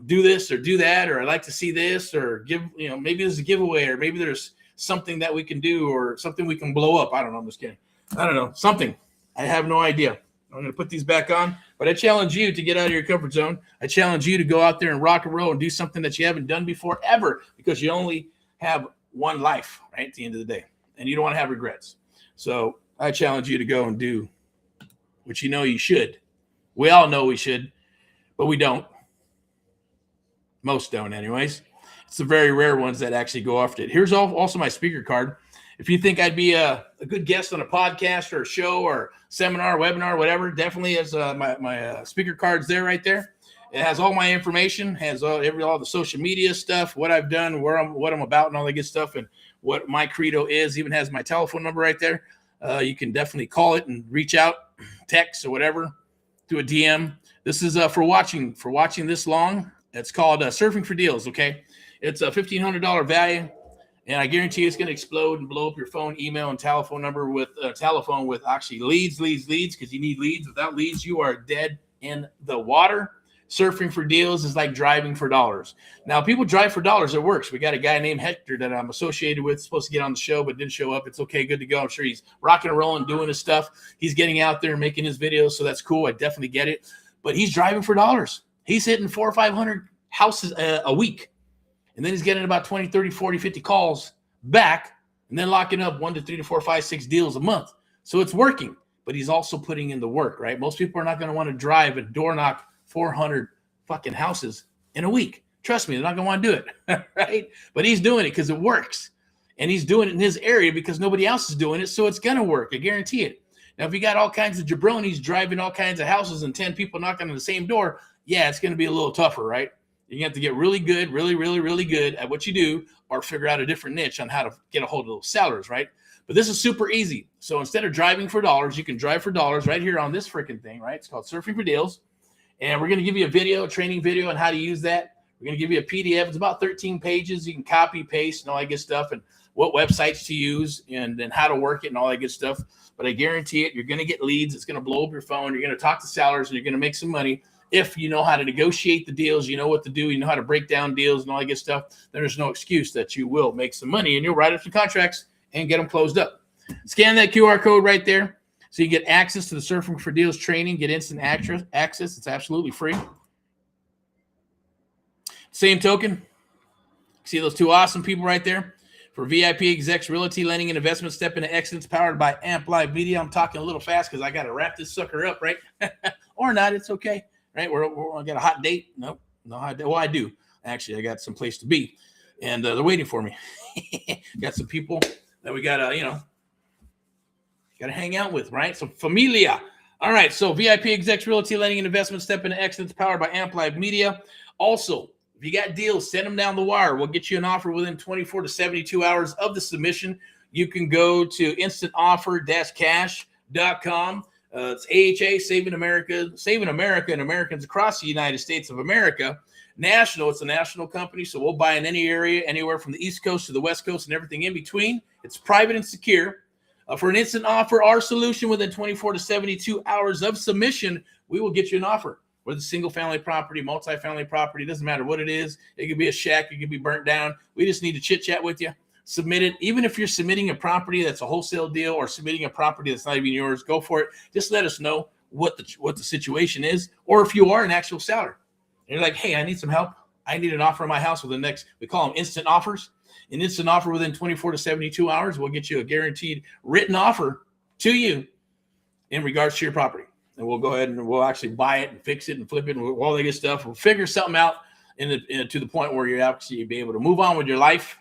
do this or do that, or I'd like to see this, or give, maybe there's a giveaway, or maybe there's something that we can do, or something we can blow up. I don't know. I'm just kidding. I don't know. Something. I have no idea. I'm going to put these back on, but I challenge you to get out of your comfort zone. I challenge you to go out there and rock and roll and do something that you haven't done before ever, because you only have one life, right, at the end of the day, and you don't want to have regrets. So I challenge you to go and do what you know you should. We all know we should, but we don't. Most don't anyways. It's the very rare ones that actually go after it. Here's also my speaker card. If you think I'd be a good guest on a podcast or a show or seminar, webinar, whatever, definitely has my speaker cards there, right there. It has all my information, has all the social media stuff, what I've done, what I'm about, and all that good stuff, and what my credo is. Even has my telephone number right there. You can definitely call it and reach out, text or whatever, do a DM. This is for watching this long. It's called Surfing for Deals. Okay. It's a $1,500 value, and I guarantee you it's going to explode and blow up your phone, email, and telephone number with telephone with actually leads, because you need leads. Without leads, you are dead in the water. Surfing for Deals is like driving for dollars. Now, people drive for dollars. It works. We got a guy named Hector that I'm associated with, supposed to get on the show, but didn't show up. It's okay. Good to go. I'm sure he's rocking and rolling, doing his stuff. He's getting out there and making his videos, so that's cool. I definitely get it. But he's driving for dollars. He's hitting 400 or 500 houses a week. And then he's getting about 20, 30, 40, 50 calls back, and then locking up 1 to 3 to 4, 5, 6 deals a month. So it's working, but he's also putting in the work, right? Most people are not going to want to drive and door knock 400 fucking houses in a week. Trust me, they're not going to want to do it, right? But he's doing it because it works. And he's doing it in his area because nobody else is doing it, so it's going to work. I guarantee it. Now, if you got all kinds of jabronis driving all kinds of houses and 10 people knocking on the same door, yeah, it's going to be a little tougher, right? You have to get really good, really, really, really good at what you do, or figure out a different niche on how to get a hold of those sellers, right? But this is super easy. So instead of driving for dollars, you can drive for dollars right here on this freaking thing, right? It's called Surfing for Deals. And we're going to give you a training video on how to use that. We're going to give you a PDF. It's about 13 pages. You can copy, paste, and all that good stuff, and what websites to use, and then how to work it and all that good stuff. But I guarantee it, you're going to get leads. It's going to blow up your phone. You're going to talk to sellers, and you're going to make some money. If you know how to negotiate the deals, you know what to do, you know how to break down deals and all that good stuff, then there's no excuse that you will make some money, and you'll write up some contracts and get them closed up. Scan that QR code right there so you get access to the Surfing for Deals training, get instant access. It's absolutely free. Same token, see those two awesome people right there? For VIPeXecs Realty, Lending and Investment, Step into Excellence, powered by AMP Live Media. I'm talking a little fast because I got to wrap this sucker up, right? Or not, it's okay. Right, I got a hot date. Nope, no hot date. Well, I do actually. I got some place to be, and they're waiting for me. Got some people that we gotta hang out with, right? So familia. All right. So VIPeXecs Realty, Lending and Investment, Step into Excellence, powered by AMP Live Media. Also, if you got deals, send them down the wire. We'll get you an offer within 24 to 72 hours of the submission. You can go to instantoffer-cash.com. It's AHA, Saving America and Americans across the United States of America. National, it's a national company, so we'll buy in any area, anywhere from the East Coast to the West Coast and everything in between. It's private and secure. For an instant offer, our solution within 24 to 72 hours of submission, we will get you an offer. Whether it's single-family property, multi-family property, doesn't matter what it is. It could be a shack. It could be burnt down. We just need to chit-chat with you. Submit it. Even if you're submitting a property that's a wholesale deal or submitting a property that's not even yours, go for it. Just let us know what the situation is, or if you are an actual seller. And you're like, hey, I need some help. I need an offer on my house with the next, we call them instant offers. An instant offer within 24 to 72 hours will get you a guaranteed written offer to you in regards to your property. And we'll go ahead and we'll actually buy it and fix it and flip it and all that good stuff. We'll figure something out to the point where you're actually be able to move on with your life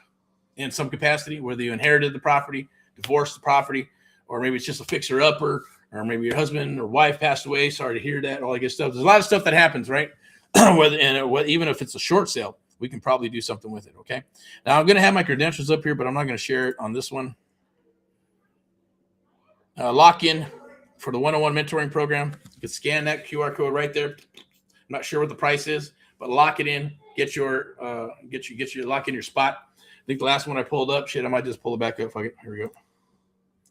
in some capacity, whether you inherited the property, divorced the property, or maybe it's just a fixer-upper, or maybe your husband or wife passed away. Sorry to hear that, all that good stuff. There's a lot of stuff that happens, right? Even if it's a short sale, we can probably do something with it, okay? Now, I'm going to have my credentials up here, but I'm not going to share it on this one. Lock in for the one-on-one mentoring program. You can scan that QR code right there. I'm not sure what the price is, but lock it in. Get your lock in your spot. I think the last one I pulled up, shit, I might just pull it back up. Fuck it. Here we go.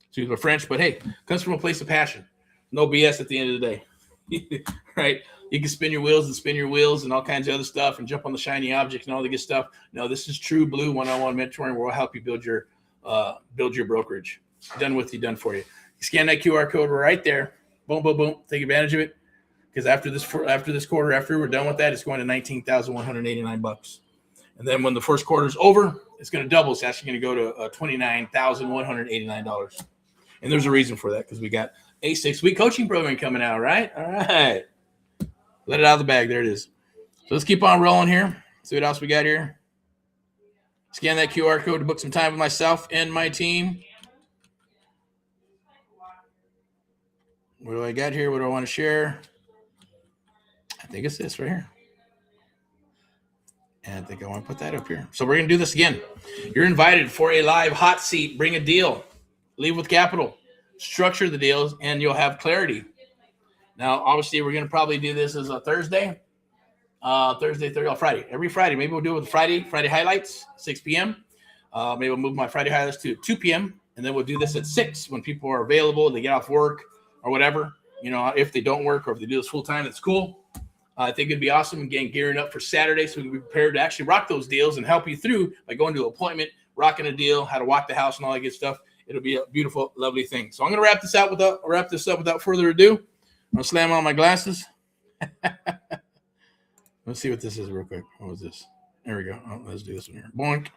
Excuse my French, but hey, comes from a place of passion. No BS at the end of the day, right? You can spin your wheels and all kinds of other stuff and jump on the shiny objects and all the good stuff. No, this is true blue one-on-one mentoring where we'll help you build your brokerage. Done with you, done for you. Scan that QR code right there. Boom, boom, boom. Take advantage of it. Because after this quarter, after we're done with that, it's going to $19,189. And then when the first quarter is over, it's going to double. It's actually going to go to $29,189. And there's a reason for that because we got a 6-week coaching program coming out, right? All right. Let it out of the bag. There it is. So let's keep on rolling here. See what else we got here. Scan that QR code to book some time with myself and my team. What do I got here? What do I want to share? I think it's this right here. And I think I want to put that up here. So we're going to do this again. You're invited for a live hot seat. Bring a deal. Leave with capital. Structure the deals, and you'll have clarity. Now, obviously, we're going to probably do this as a Thursday. Friday. Every Friday. Maybe we'll do it with Friday highlights, 6 p.m. Maybe we'll move my Friday highlights to 2 p.m. And then we'll do this at 6 when people are available. They get off work or whatever. You know, if they don't work or if they do this full time, that's cool. I think it'd be awesome. Again, gearing up for Saturday so we can be prepared to actually rock those deals and help you through by going to an appointment, rocking a deal, how to walk the house and all that good stuff. It'll be a beautiful, lovely thing. So I'm going to wrap this up without further ado. I'm going to slam on my glasses. Let's see what this is real quick. What was this? There we go. Oh, let's do this one here. Boink.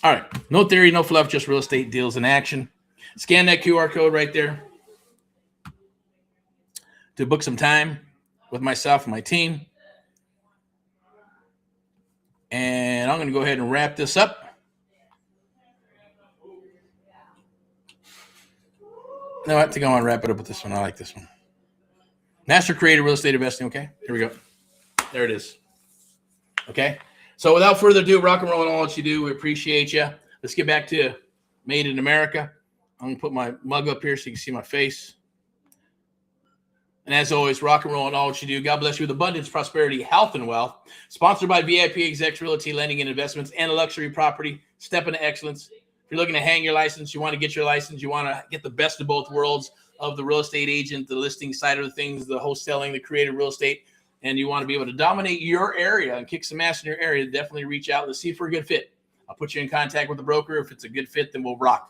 All right. No theory, no fluff, just real estate deals in action. Scan that QR code right there to book some time with myself and my team. And I'm going to go ahead and wrap this up. No, I think I want to wrap it up with this one. I like this one. Master Creator Real Estate Investing. Okay, here we go. There it is. Okay, so without further ado, rock and roll and all that you do. We appreciate you. Let's get back to Made in America. I'm going to put my mug up here so you can see my face. And as always, rock and roll and all what you do. God bless you with abundance, prosperity, health, and wealth. Sponsored by VIPeXecs Realty, Lending and Investments, and Luxury Property. Step into excellence. If you're looking to hang your license, you want to get your license, you want to get the best of both worlds of the real estate agent, the listing side of the things, the wholesaling, the creative real estate, and you want to be able to dominate your area and kick some ass in your area, definitely reach out. Let's see if we're a good fit. I'll put you in contact with the broker. If it's a good fit, then we'll rock.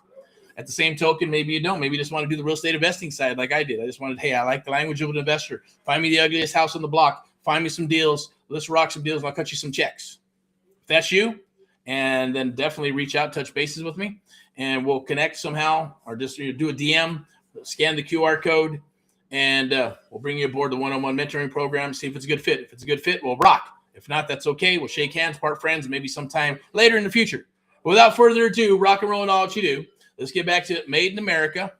At the same token, maybe you don't. Maybe you just want to do the real estate investing side like I did. I just wanted, hey, I like the language of an investor. Find me the ugliest house on the block. Find me some deals. Let's rock some deals, and I'll cut you some checks. If that's you, and then definitely reach out, touch bases with me, and we'll connect somehow, or just do a DM, scan the QR code, and we'll bring you aboard the one-on-one mentoring program, see if it's a good fit. If it's a good fit, we'll rock. If not, that's okay. We'll shake hands, part friends, maybe sometime later in the future. But without further ado, rock and roll and all that you do. Let's get back to Made in America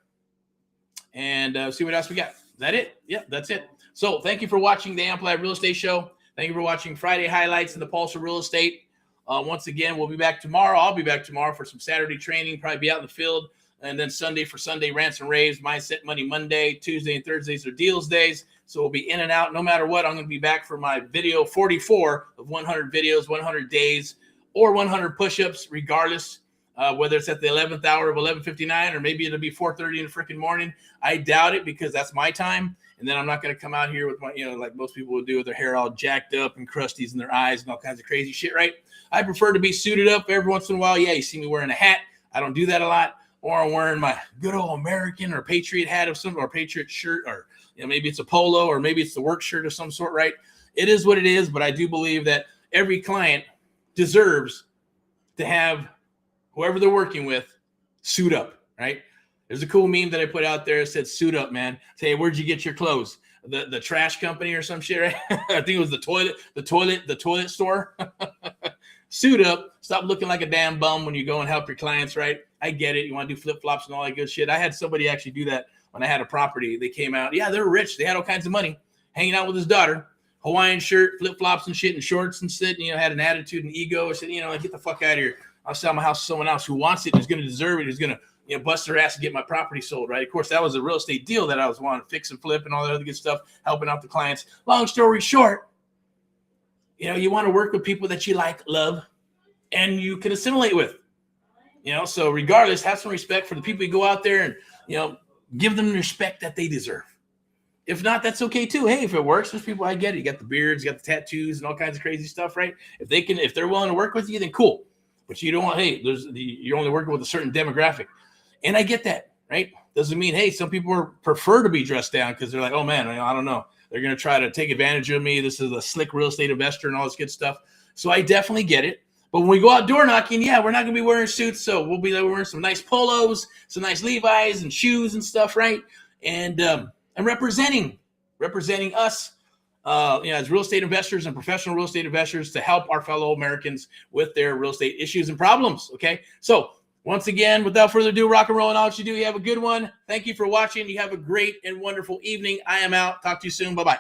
and see what else we got. Is that it? Yeah, that's it. So thank you for watching the Amplified Real Estate Show. Thank you for watching Friday Highlights in the Pulse of Real Estate. Once again, we'll be back tomorrow. I'll be back tomorrow for some Saturday training, probably be out in the field. And then Sunday for Sunday Rants and Raves, Mindset Money Monday, Tuesday and Thursdays are deals days. So we'll be in and out. No matter what, I'm going to be back for my video 44 of 100 videos, 100 days, or 100 push-ups, regardless. whether it's at the 11th hour of 11:59 or maybe it'll be 4:30 in the freaking morning. I doubt it because that's my time. And then I'm not going to come out here with my, like most people would do with their hair all jacked up and crusties in their eyes and all kinds of crazy shit, right? I prefer to be suited up every once in a while. Yeah, you see me wearing a hat. I don't do that a lot. Or I'm wearing my good old American or Patriot hat of some, or Patriot shirt, or maybe it's a polo, or maybe it's the work shirt of some sort, right? It is what it is, but I do believe that every client deserves to have whoever they're working with suit up, right? There's a cool meme that I put out there that said, suit up, man. Say, hey, where'd you get your clothes? The trash company or some shit, right? I think it was the toilet store. Suit up. Stop looking like a damn bum when you go and help your clients, right? I get it. You want to do flip-flops and all that good shit. I had somebody actually do that when I had a property. They came out. Yeah, they're rich. They had all kinds of money. Hanging out with his daughter. Hawaiian shirt, flip-flops and shit, and shorts and shit. And, had an attitude and ego. I said, like, get the fuck out of here. I'll sell my house to someone else who wants it, who's going to deserve it, who's going to bust their ass to get my property sold, right? Of course, that was a real estate deal that I was wanting to fix and flip and all that other good stuff, helping out the clients. Long story short, you want to work with people that you like, love, and you can assimilate with. So regardless, have some respect for the people you go out there and, give them the respect that they deserve. If not, that's okay too. Hey, if it works, there's people, I get it. You got the beards, you got the tattoos and all kinds of crazy stuff, right? If they're willing to work with you, then cool. But you don't want, you're only working with a certain demographic. And I get that, right? Doesn't mean, hey, some people prefer to be dressed down because they're like, oh man, I don't know. They're going to try to take advantage of me. This is a slick real estate investor and all this good stuff. So I definitely get it. But when we go out door knocking, we're not going to be wearing suits. So we'll be wearing some nice polos, some nice Levi's and shoes and stuff, right? And representing us, as real estate investors and professional real estate investors to help our fellow Americans with their real estate issues and problems. Okay. So once again, without further ado, rock and roll and all that you do. You have a good one. Thank you for watching. You have a great and wonderful evening. I am out. Talk to you soon. Bye-bye.